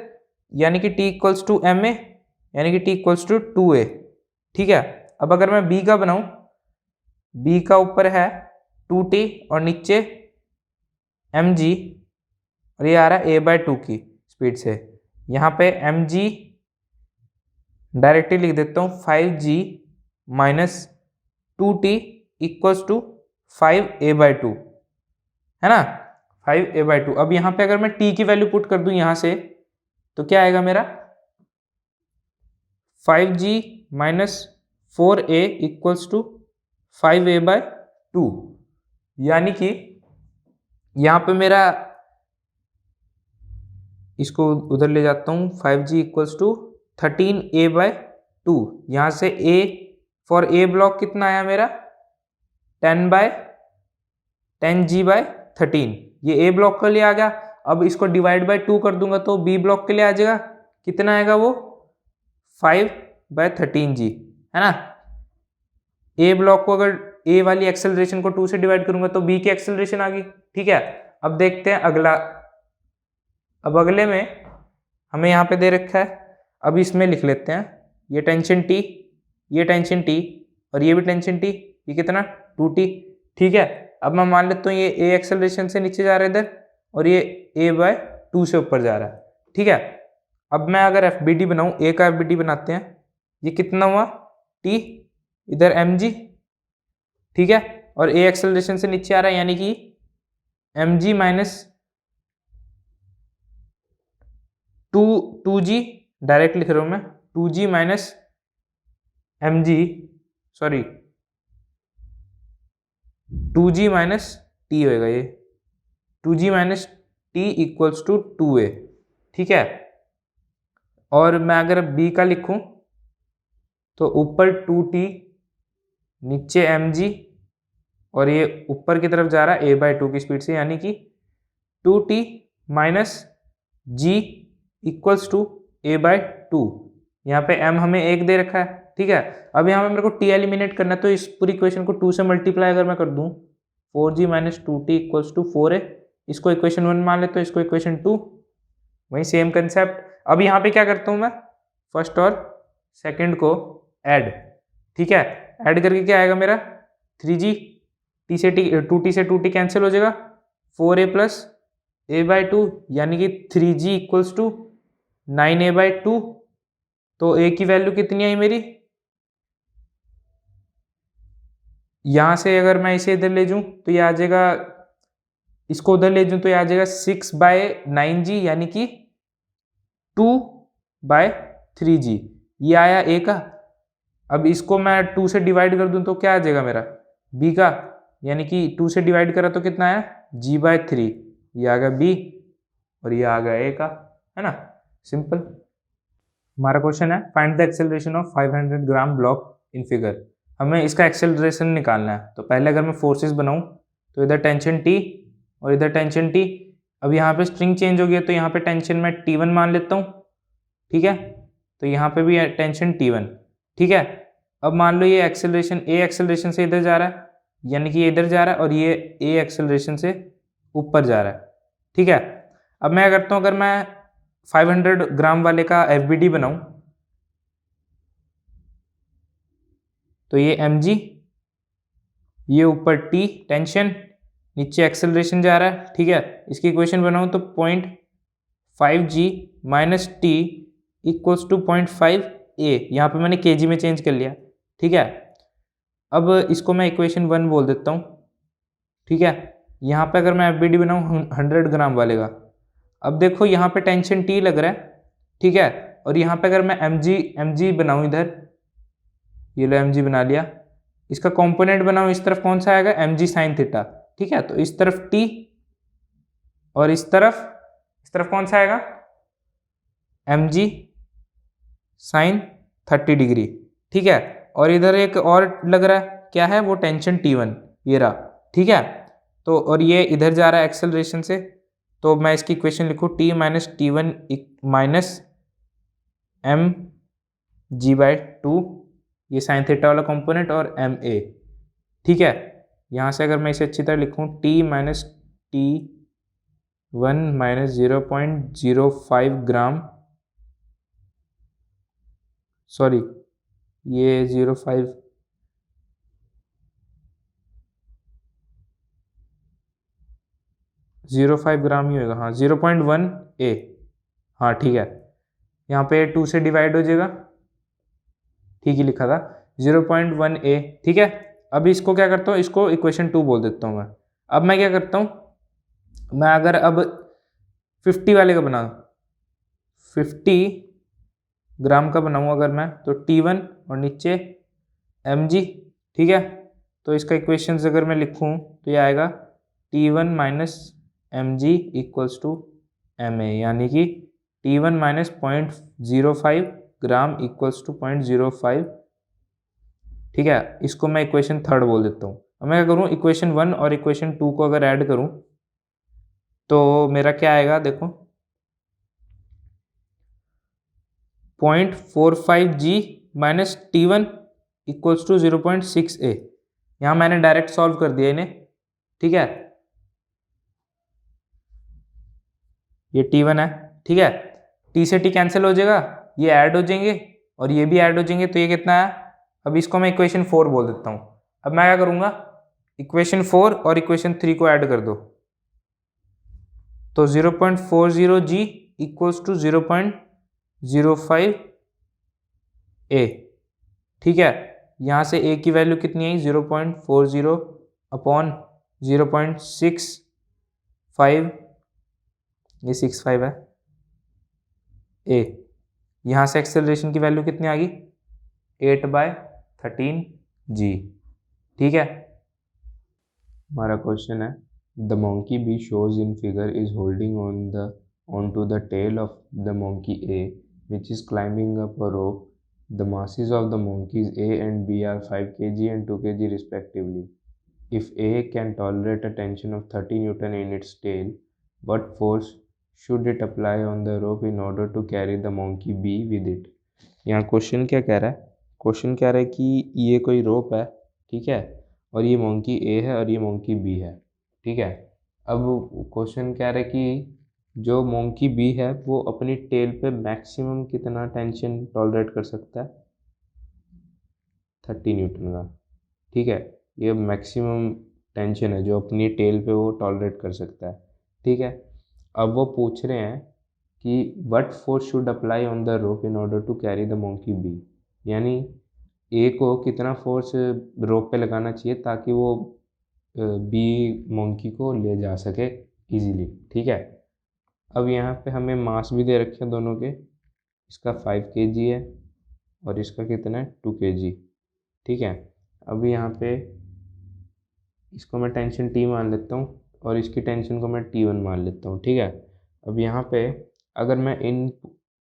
यानी कि t इक्वल्स टू ma, यानी कि t इक्वल्स टू 2a, ठीक है। अब अगर मैं b का बनाऊं, b का ऊपर है 2t और नीचे mg, और ये आ रहा है a/2 की स्पीड से। यहाँ पे mg डायरेक्टली लिख देता हूँ, 5g minus 2t equals to 5a/2, है ना, 5a/2। अब यहाँ पे अगर मैं t की वैल्यू पुट कर दूं यहाँ से, तो क्या आएगा मेरा, 5g minus 4a equals to 5a/2, यानी कि यहाँ पे मेरा, इसको उधर ले जाता हूँ, 5g इक्वल्स टू 13a/2। यहाँ से a फॉर a ब्लॉक कितना आया मेरा, 10/10g/13, ये a ब्लॉक के लिए आ गया। अब इसको डिवाइड बाय 2 कर दूंगा तो b ब्लॉक के लिए आ जाएगा, कितना आएगा वो 5/13g, है ना। a ब्लॉक को अगर a वाली एक्सेलरेशन को 2 से डिवाइड करूंगा तो b की एक्सेलरेशन आ गई, ठीक है। अब देखते हैं अगला। अब अगले में हमें यहाँ पे दे रखा है, अब इसमें लिख लेते हैं, ये टेंशन t, ये टेंशन t और ये भी टेंशन t, ये कितना 2t, ठीक है। अब मैं मान लेता हूँ ये a एक्सेलरेशन से नीचे जा रहा है इधर और ये a/2 से ऊपर जा रहा है, ठीक है। अब मैं अगर FBD बनाऊँ, a का FBD बनाते हैं, ये कितना हुआ t, इधर mg, ठीक है, और a एक्सेलरेशन से नीचे आ रहा है यानी कि mg माइनस 2g, डायरेक्ट लिख रहा हूं मैं, 2g minus mg, sorry 2g minus t होएगा ये, 2g minus t equals to 2a, ठीक है। और मैं अगर b का लिखूं तो ऊपर 2t, नीचे mg, और ये ऊपर की तरफ जा रहा है a/2 की स्पीड से, यानी कि 2t minus g equals to a/2। यहाँ पे m हमें 1 दे रखा है, ठीक है। अब यहाँ पे मेरे को t एलिमिनेट करना है, तो इस पूरी इक्वेशन को 2 से मल्टीप्लाई अगर मैं कर दूं, 4g minus 2t equals to 4a, इसको इक्वेशन 1 मान लेते, तो इसको इक्वेशन 2, वही सेम कंसेप्ट। अब यहाँ पे क्या करता हूँ मैं, फर्स्ट और सेकंड को ऐड, ठीक है। ऐड करके क्या आएगा मेरा 3g, t से t, 2t से 2t कैंसिल हो जाएगा, 4a प्लस a/2, यानी कि 3g इक्वल्स टू 9a/2। तो a की वैल्यू कितनी आई मेरी, यहां से अगर मैं इसे इधर ले जाऊं तो ये आ जाएगा, इसको उधर ले जाऊं तो ये आ जाएगा 6/9g, यानी कि 2/3g, ये आया a का। अब इसको मैं 2 से डिवाइड कर दूं तो क्या आ जाएगा मेरा b का, यानी कि 2 से डिवाइड करा तो कितना आया g/3, ये आ गया b और ये आ गया a का, है ना, सिंपल। हमारा क्वेश्चन है find the acceleration of 500 gram block in figure. हमें इसका एक्सेलरेशन निकालना है। तो पहले अगर मैं फोर्सेस बनाऊं तो इधर टेंशन T और इधर टेंशन T। अब यहाँ पे स्ट्रिंग चेंज हो गया तो यहाँ पे टेंशन मैं T1 मान लेता हूँ, ठीक है। तो यहाँ पे भी टेंशन T1, ठीक है। अब मान लो ये एक्सेलरेशन A एक्सेलरेशन से इधर जा रहा है, यानी कि ये इधर जा रहा है, और ये A एक्सेलरेशन से ऊपर जा रहा है, ठीक है। अब मैं करता हूँ, अगर मैं 500 ग्राम वाले का FBD बनाऊं तो ये mg, ये ऊपर t टेंशन, नीचे एक्सेलरेशन जा रहा है, ठीक है। इसकी इक्वेशन बनाऊं तो 0.5g minus t equals to 0.5a, यहाँ पे मैंने kg में चेंज कर लिया, ठीक है। अब इसको मैं इक्वेशन 1 बोल देता हूँ, ठीक है। यहाँ पे अगर मैं FBD बनाऊं 100 ग्राम वाले का, अब देखो यहाँ पे टेंशन T लग रहा है, ठीक है। और यहाँ पे अगर मैं mg बनाऊं इधर, ये लो mg बना लिया, इसका कंपोनेंट बनाऊं इस तरफ कौन सा आएगा mg साइन थीटा, ठीक है। तो इस तरफ T और इस तरफ कौन सा आएगा mg साइन 30 डिग्री, ठीक है। और इधर एक और लग रहा है, क्या है वो टेंशन T1, ये रहा, ठीक है। तो और ये इधर जा रहा है एक्सेलरेशन से, तो मैं इसकी इक्वेशन लिखूँ T minus T1 minus mg/2, ये साइन थीटा वाला कंपोनेंट, और ma, ठीक है। यहाँ से अगर मैं इसे अच्छी तरह लिखूँ T माइनस T1 माइनस 0.05 ग्राम, सॉरी ये 0.5 ग्राम ही होगा, हाँ 0.1a, हाँ ठीक है। यहाँ पे 2 से डिवाइड हो जाएगा, ठीक ही लिखा था 0.1a, ठीक है। अब इसको क्या करता हूँ, इसको इक्वेशन 2 बोल देता हूँ मैं। अब मैं क्या करता हूँ, मैं अगर अब 50 वाले का बना 50 ग्राम का बनाऊँ अगर मैं, तो T1 और नीचे mg, ठीक है। तो इसका इक्वेशन अगर मैं लिखूँ तो ये आएगा T1 minus mg equals to ma, यानी कि T1 minus 0.05 gram equals to 0.05। ठीक है, इसको मैं इक्वेशन थर्ड बोल देता हूँ। अब मैं क्या करूँ, इक्वेशन 1 और इक्वेशन 2 को अगर ऐड करूँ तो मेरा क्या आएगा, देखो 0.45g minus T1 equals to 0.6a। यहाँ मैंने डायरेक्ट सॉल्व कर दिया इन्हें। ठीक है, ये T1 है। ठीक है, T से T कैंसिल हो जाएगा, ये ऐड हो जाएंगे और ये भी ऐड हो जाएंगे, तो ये कितना है। अब इसको मैं इक्वेशन 4 बोल देता हूँ। अब मैं क्या करूँगा, इक्वेशन 4 और इक्वेशन 3 को ऐड कर दो, तो 0.40g इक्वल्स टू 0.05a। ठीक है, यहाँ से a की वैल्यू कितनी आई, 0.40 अपॉन 0.65, ये 65 है a। यहाँ से एक्सेलरेशन की वैल्यू कितनी आ गई, 8/13g। ठीक है, हमारा क्वेश्चन है the monkey B shows in figure is holding onto the tail of the monkey A which is climbing up a rope. The masses of the monkeys A and B are 5 kg and 2 kg respectively. If A can tolerate a tension of 30 Newton in its tail, what force should it apply on the rope in order to carry the monkey B with it? यहाँ question क्या कह रहा है, question कह रहा है कि ये कोई रोप है, ठीक है, और ये मोंकी ए है और ये मोंकी बी है। ठीक है, अब क्वेश्चन कह रहा है कि जो मोंकी बी है वो अपनी टेल पे मैक्सिमम कितना टेंशन टॉलरेट कर सकता है, 30 न्यूटन का। ठीक है, ये मैक्सिमम टेंशन है जो अपनी टेल पे वो टॉलरेट कर सकता है। ठीक है, अब वो पूछ रहे हैं कि what force should apply on the rope in order to carry the monkey B, यानी ए को कितना फोर्स रोप पे लगाना चाहिए ताकि वो बी मोंकी को ले जा सके इजीली। ठीक है, अब यहाँ पे हमें मास भी दे रखे हैं दोनों के, इसका 5 kg है और इसका कितना है 2 kg। ठीक है, अब यहाँ पे इसको मैं टेंशन T मान लेता हूँ और इसकी टेंशन को मैं T1 मान लेता हूँ। ठीक है, अब यहाँ पे अगर मैं इन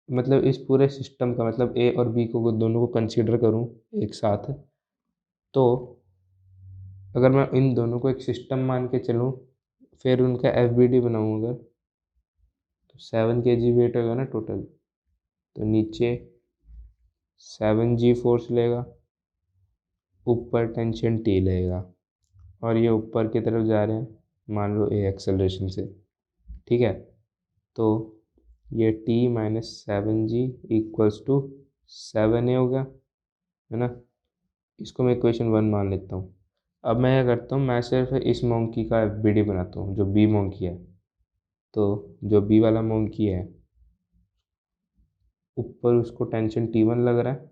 मतलब इस पूरे सिस्टम का मतलब ए और बी को दोनों को कंसीडर करूँ एक साथ, तो अगर मैं इन दोनों को एक सिस्टम मान के चलूँ फिर उनका FBD बनाऊँ अगर, तो 7 kg वेट होगा ना टोटल, तो नीचे 7g फोर्स लेगा, ऊपर टेंशन T लेगा और ये ऊपर की तरफ जा रहे हैं मान लो ए एक्सेलरेशन से। ठीक है, तो ये T minus 7g equals to 7a हो गया, है ना। इसको मैं इक्वेशन 1 मान लेता हूँ। अब मैं क्या करता हूँ, मैं सिर्फ इस मोंकी का FBD बनाता हूँ जो बी मोंकी है। तो जो बी वाला मोंकी है ऊपर उसको टेंशन T1 लग रहा है,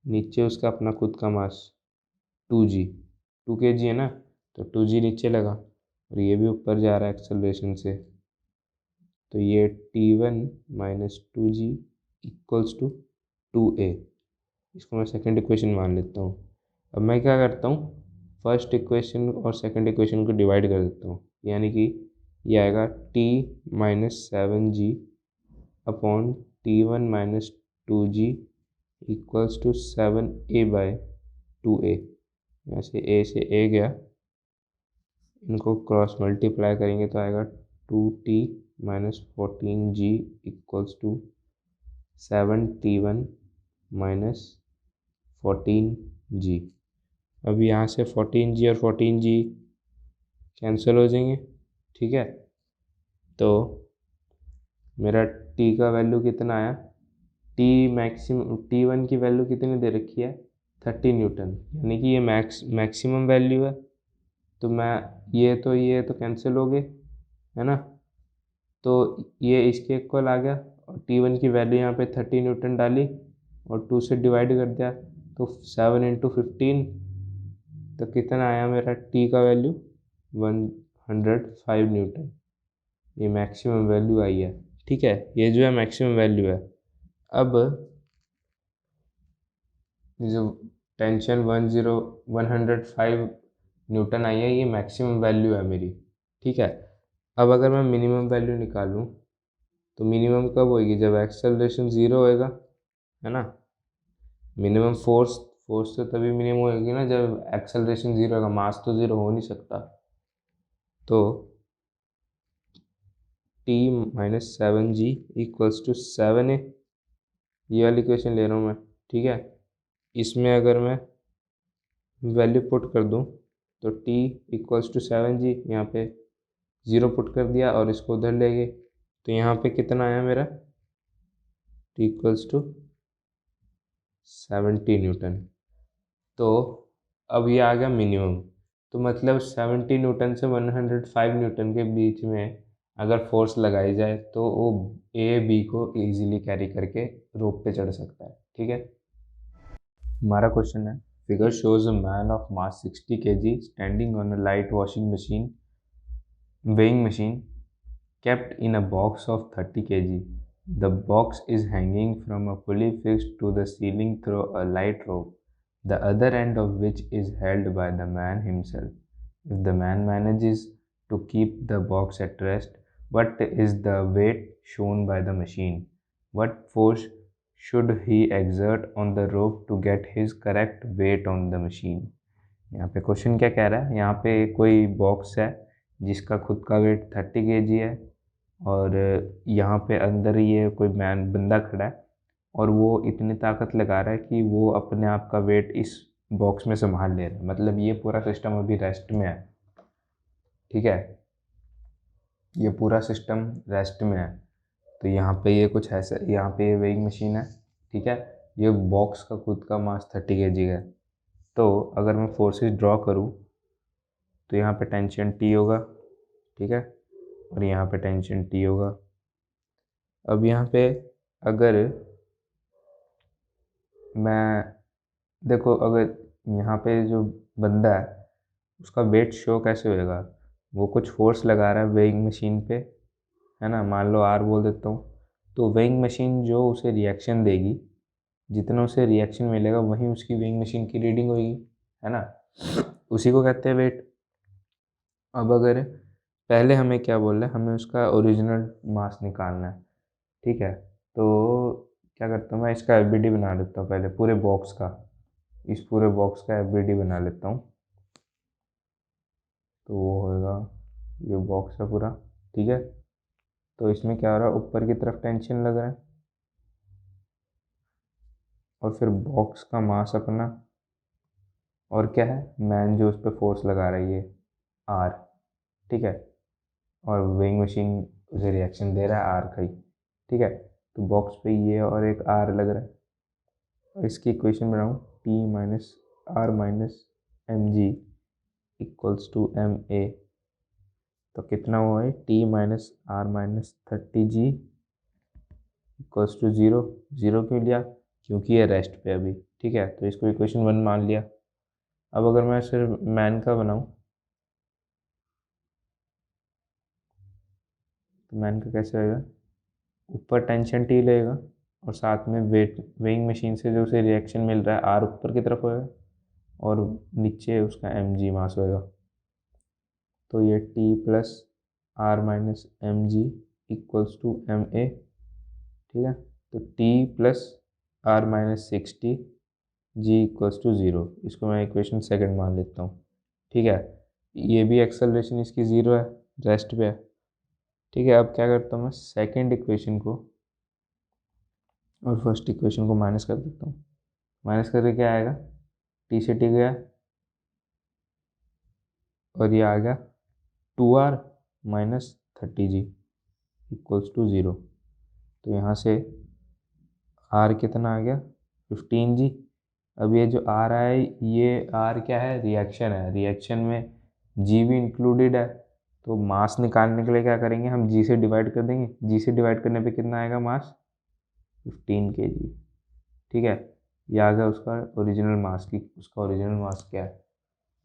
नीचे उसका अपना खुद का मास 2g 2 kg है ना, तो 2g नीचे लगा और ये भी ऊपर जा रहा है एक्सेलरेशन से, तो ये T1 minus 2g equals to 2a। इसको मैं सेकंड इक्वेशन मान लेता हूँ। अब मैं क्या करता हूँ, फर्स्ट इक्वेशन और सेकंड इक्वेशन को डिवाइड कर देता हूँ, यानी कि ये आएगा T minus 7g upon T1 minus 2g equals to 7a/2a। यहाँ से a से a गया, इनको क्रॉस मल्टीप्लाई करेंगे तो आएगा 2t minus 14g equals to 7t1 minus 14g। अब यहाँ से 14g और 14g कैंसिल हो जाएंगे। ठीक है, तो मेरा t का वैल्यू कितना आया, t मैक्सिमम T1 की वैल्यू कितनी दे रखी है 30 न्यूटन, यानी कि ये मैक्सिमम वैल्यू है। तो मैं ये तो कैंसिल हो गए, है ना, तो ये इसके इक्वल आ गया और T1 की वैल्यू यहाँ पे 30 न्यूटन डाली और 2 से डिवाइड कर दिया, तो 7 इंटू 15, तो कितना आया मेरा T का वैल्यू 105 न्यूटन। ये मैक्सिमम वैल्यू आई है। ठीक है, ये जो है मैक्सिमम वैल्यू है। अब जो टेंशन 105 न्यूटन आई है ये मैक्सिमम वैल्यू है मेरी। ठीक है, अब अगर मैं मिनिमम वैल्यू निकालूं तो मिनिमम कब होएगी, जब एक्सेलरेशन 0 होएगा, है ना। मिनिमम फोर्स फोर्स तो तभी मिनिमम होएगी ना जब एक्सेलरेशन 0 होगा, मास तो 0 हो नहीं सकता। तो t minus 7g equals to 7a, ये वाली इक्वेशन ले रहा हूँ मैं, ठीक है। इसमें अगर मैं वैल्यू पुट कर दूँ तो t इक्वल्स टू 7g, यहाँ पे 0 पुट कर दिया और इसको उधर ले गए, तो यहाँ पे कितना आया मेरा, t इक्वल्स टू 70 न्यूटन। तो अब ये आ गया मिनिमम, तो मतलब 70 न्यूटन से 105 न्यूटन के बीच में अगर फोर्स लगाई जाए तो वो ए बी को इजीली कैरी करके रोप पे चढ़ सकता है, ठीक है। हमारा क्वेश्चन है, figure shows a man of mass 60 kg standing on a light washing machine weighing machine kept in a box of 30 kg. The box is hanging from a pulley fixed to the ceiling through a light rope, the other end of which is held by the man himself. If the man manages to keep the box at rest, what is the weight shown by the machine? What force should he exert on the rope to get his correct weight on the machine? यहाँ पे question क्या कह रहा है, यहाँ पे कोई box है जिसका खुद का वेट 30 kg है, और यहाँ पे अंदर ये कोई बंदा खड़ा है और वो इतनी ताकत लगा रहा है कि वो अपने आप का वेट इस बॉक्स में संभाल ले रहा है। मतलब ये पूरा सिस्टम अभी रेस्ट में है, ठीक है, ये पूरा सिस्टम रेस्ट में है। तो यहाँ पे ये कुछ ऐसा, यहाँ पे ये वेइंग मशीन है, ठीक है। ये बॉक्स का खुद का मास 30 kg है। तो अगर मैं फोर्सेस ड्रॉ करूँ तो यहाँ पे टेंशन T होगा, ठीक है, और यहाँ पे टेंशन T होगा। अब यहाँ पे अगर मैं देखो, अगर यहाँ पे जो बंदा है उसका वेट शो कैसे होएगा, वो कुछ फोर्स लगा रहा है वेइंग मशीन पे, है ना, मान लो R बोल देता हूँ। तो वेइंग मशीन जो उसे रिएक्शन देगी, जितना उसे रिएक्शन मिलेगा वहीं उसकी वेइंग मशीन की रीडिंग होगी, है ना, उसी को कहते हैं वेट। अब अगर पहले हमें क्या बोल रहे हैं, हमें उसका ओरिजिनल मास निकालना है, ठीक है। तो क्या करता हूँ मैं, इसका एफबीडी बना लेता हूँ पहले पूरे बॉक्स का, इस पूरे बॉक्स का एफबीडी बना लेता हूँ। तो वो होएगा, ये बॉक्स है पूरा, ठीक है। तो इसमें क्या हो रहा है, ऊपर की तरफ टेंशन लग रहा है और फिर बॉक्स का मास अपना, और क्या है, मैन जो उस पर फोर्स लगा रहा है ये आर, ठीक है, और वेइंग मशीन उसे रिएक्शन दे रहा है आर का ही, ठीक है। तो बॉक्स पे ये और एक आर लग रहा है, और इसकी इक्वेशन बनाऊँ, T minus R minus m g equals to m a. तो कितना हुआ है, T minus R minus 30g equals to 0। 0 क्यों लिया, क्योंकि ये रेस्ट पे अभी, ठीक है, तो इसको इक्वेशन 1 मान लिया। अब अगर मैं सिर्फ मैन का बनाऊँ तो मैन का कैसे होएगा, ऊपर टेंशन टी लगेगा और साथ में वेइंग मशीन से जो उसे रिएक्शन मिल रहा है आर ऊपर की तरफ होएगा और नीचे उसका एम जी मास होएगा। तो ये T plus R minus m g equals to m a, ठीक है। तो T plus R minus 60 g equals to 0, इसको मैं इक्वेशन सेकंड मान लेता हूँ, ठीक है। ये भी एक्सेलरेशन इसकी 0 है, रेस्ट पे है, ठीक है। अब क्या करता हूँ मैं, सेकंड इक्वेशन को और फर्स्ट इक्वेशन को माइनस कर देता हूँ। माइनस करके क्या आएगा, टी से टी गया और ये आ गया 2r minus 30g equals to 0। तो यहाँ से r कितना आ गया, 15g। अब ये जो r है, ये r क्या है, रिएक्शन है, रिएक्शन में g भी इंक्लूडेड है। तो मास निकालने के लिए क्या करेंगे, हम g से डिवाइड कर देंगे, g से डिवाइड करने पे कितना आएगा मास, 15 kg, ठीक है। ये आ गया उसका ओरिजिनल मास की, उसका ओरिजिनल मास क्या है,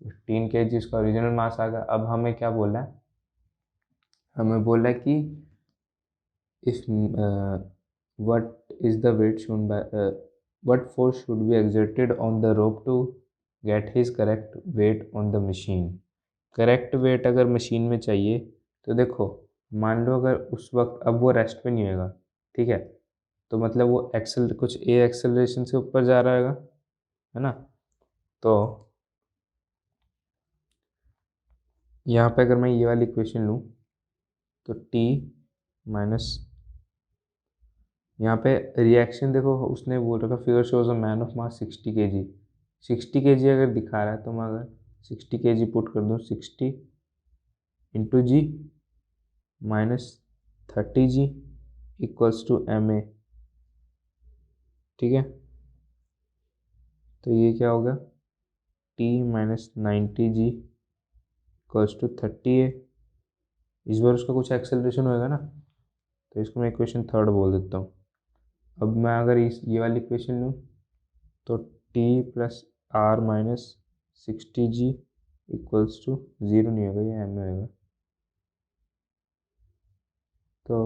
15 kg उसका ओरिजिनल मास आ गया। अब हमें क्या बोला है, हमें बोला है कि if what is the weight shown by what force should be exerted on the rope to get his correct weight on the machine। Correct weight अगर मशीन में चाहिए तो देखो, मान लो अगर उस वक्त अब वो रेस्ट पे नहीं होगा, ठीक है, तो मतलब वो कुछ ए एक्सेलरेशन से ऊपर जा रहा होगा, है ना। तो यहाँ पे अगर मैं ये वाली इक्वेशन लूँ तो टी माइनस, यहाँ पे रिएक्शन देखो, उसने बोल रखा figure shows a man of mass 60 kg। 60 kg अगर दिखा रहा है तो मैं अगर 60 kg पुट कर दूँ, 60 into g minus 30 g equals to m a, ठीक है। तो ये क्या होगा, T minus 90 g equals to 30 a। इस बार उसका कुछ एक्सेलरेशन होएगा ना, तो इसको मैं इक्वेशन थर्ड बोल देता हूँ। अब मैं अगर ये वाली इक्वेशन लूँ तो T plus R minus 60 g equals to 0 नहीं होगा, ये एम में होगा। तो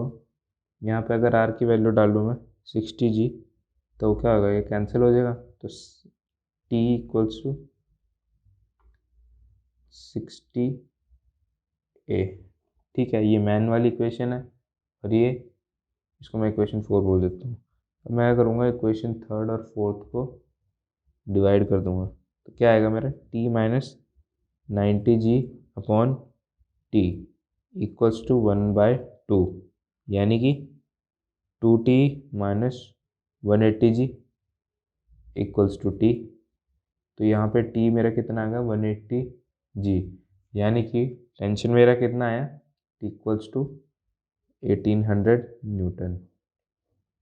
यहाँ पे अगर आर की वैल्यू डाल दूँ मैं 60 g, तो क्या होगा, ये कैंसिल हो जाएगा। तो टी इक्वल्स टू 60 ए, ठीक है। ये मैन वाली इक्वेशन है, और ये, इसको मैं इक्वेशन 4 बोल देता हूँ। अब मैं करूँगा इक्वेशन थर्ड और फोर्थ को डिवाइड कर दूंगा, तो क्या आएगा मेरा, T minus 90 g upon T equals to 1/2, यानी कि 2t minus 180 g equals to T. तो यहाँ पे टी मेरा कितना आ गया, 180 g, यानी कि टेंशन मेरा कितना आया, इक्वल्स टू 1800 न्यूटन।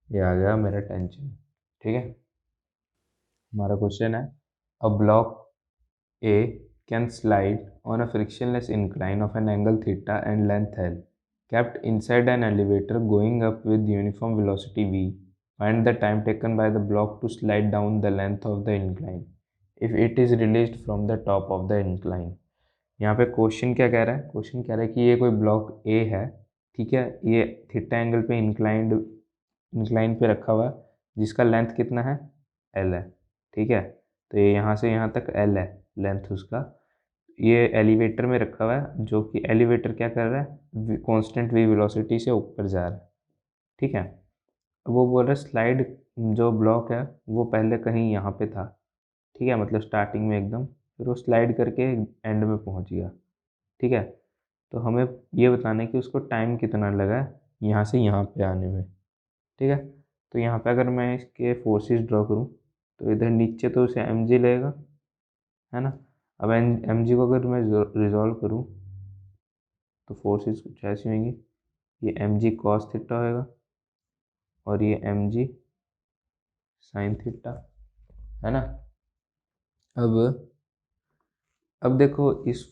ये आ गया मेरा टेंशन, ठीक है। हमारा क्वेश्चन है, a block A can slide on a frictionless incline of an angle theta and length L, kept inside an elevator going up with uniform velocity v. Find the time taken by the block to slide down the length of the incline if it is released from the top of the incline. यहाँ पे question क्या कह रहा है, question कह रहा है कि ये कोई ब्लॉक A है, ठीक है, ये थीटा एंगल पे इंक्लाइन पे रखा हुआ है, जिसका लेंथ कितना है, L है, ठीक है। तो ये यहाँ से यहाँ तक L है लेंथ उसका। ये एलिवेटर में रखा हुआ है, जो कि एलिवेटर क्या कर रहा है, कांस्टेंट v वेलोसिटी से ऊपर जा रहा है, ठीक है। वो बोल रहा है स्लाइड, जो ब्लॉक है वो पहले कहीं यहाँ पे था, ठीक है, मतलब स्टार्टिंग में एकदम, फिर वो स्लाइड करके एंड में पहुँच गया, ठीक है। तो हमें ये बताना है कि उसको टाइम कितना लगा है यहाँ से यहाँ पे आने में, ठीक है। तो यहाँ पे अगर मैं इसके फोर्सेस ड्रॉ करूँ, तो इधर नीचे तो उसे एम जी लगेगा, है ना। अब एम जी को अगर मैं रिजॉल्व करूँ तो फोर्सेस कुछ ऐसी होंगी, ये एम जी कॉस थीटा होएगा और ये एम जी साइन थीटा, है ना। अब देखो इस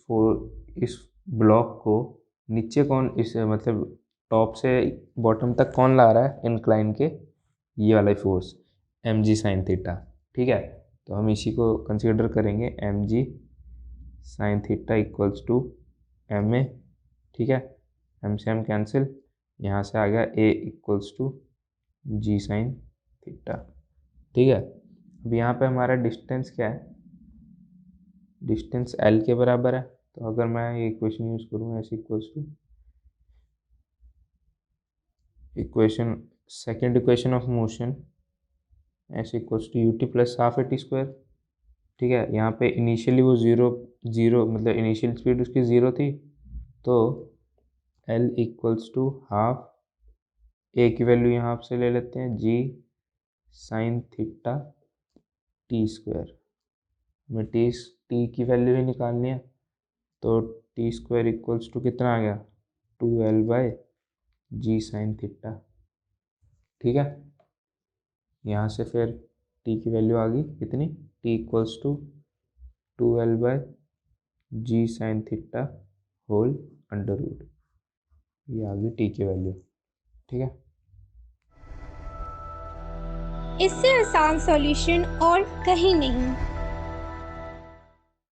ब्लॉक को नीचे कौन, इस मतलब टॉप से बॉटम तक कौन ला रहा है इंक्लाइन के, ये वाला force m g sine theta, ठीक है। तो हम इसी को कंसीडर करेंगे m g sine theta equals to m a, ठीक है। एम से एम कैंसिल, यहाँ से आ गया A equals to G sine theta, ठीक है। अब यहाँ पे हमारा डिस्टेंस क्या है, डिस्टेंस एल के बराबर है। तो अगर मैं ये इक्वेशन यूज करूँ, s equals to equation, second equation of motion, s equals to u t plus half a t square, ठीक है। यहाँ पे इनिशियली वो जीरो मतलब इनिशियल स्पीड उसकी ज़ीरो थी, तो एल इक्वल्स टू हाफ, ए की वैल्यू यहाँ से ले लेते हैं, जी साइन थीटा टी स्क्वायर, हमें टी की वैल्यू ही निकालनी है। तो टी स्क्वायर इक्वल्स टू कितना आ गया, 2L/जी साइन थीटा, ठीक है। यहाँ से फिर टी की वैल्यू आ गई कितनी, टी इक्वल्स टू 2L/जी sine theta whole under root, ये आ गई टी की वैल्यू, ठीक है। इससे आसान सॉल्यूशन और कहीं नहीं।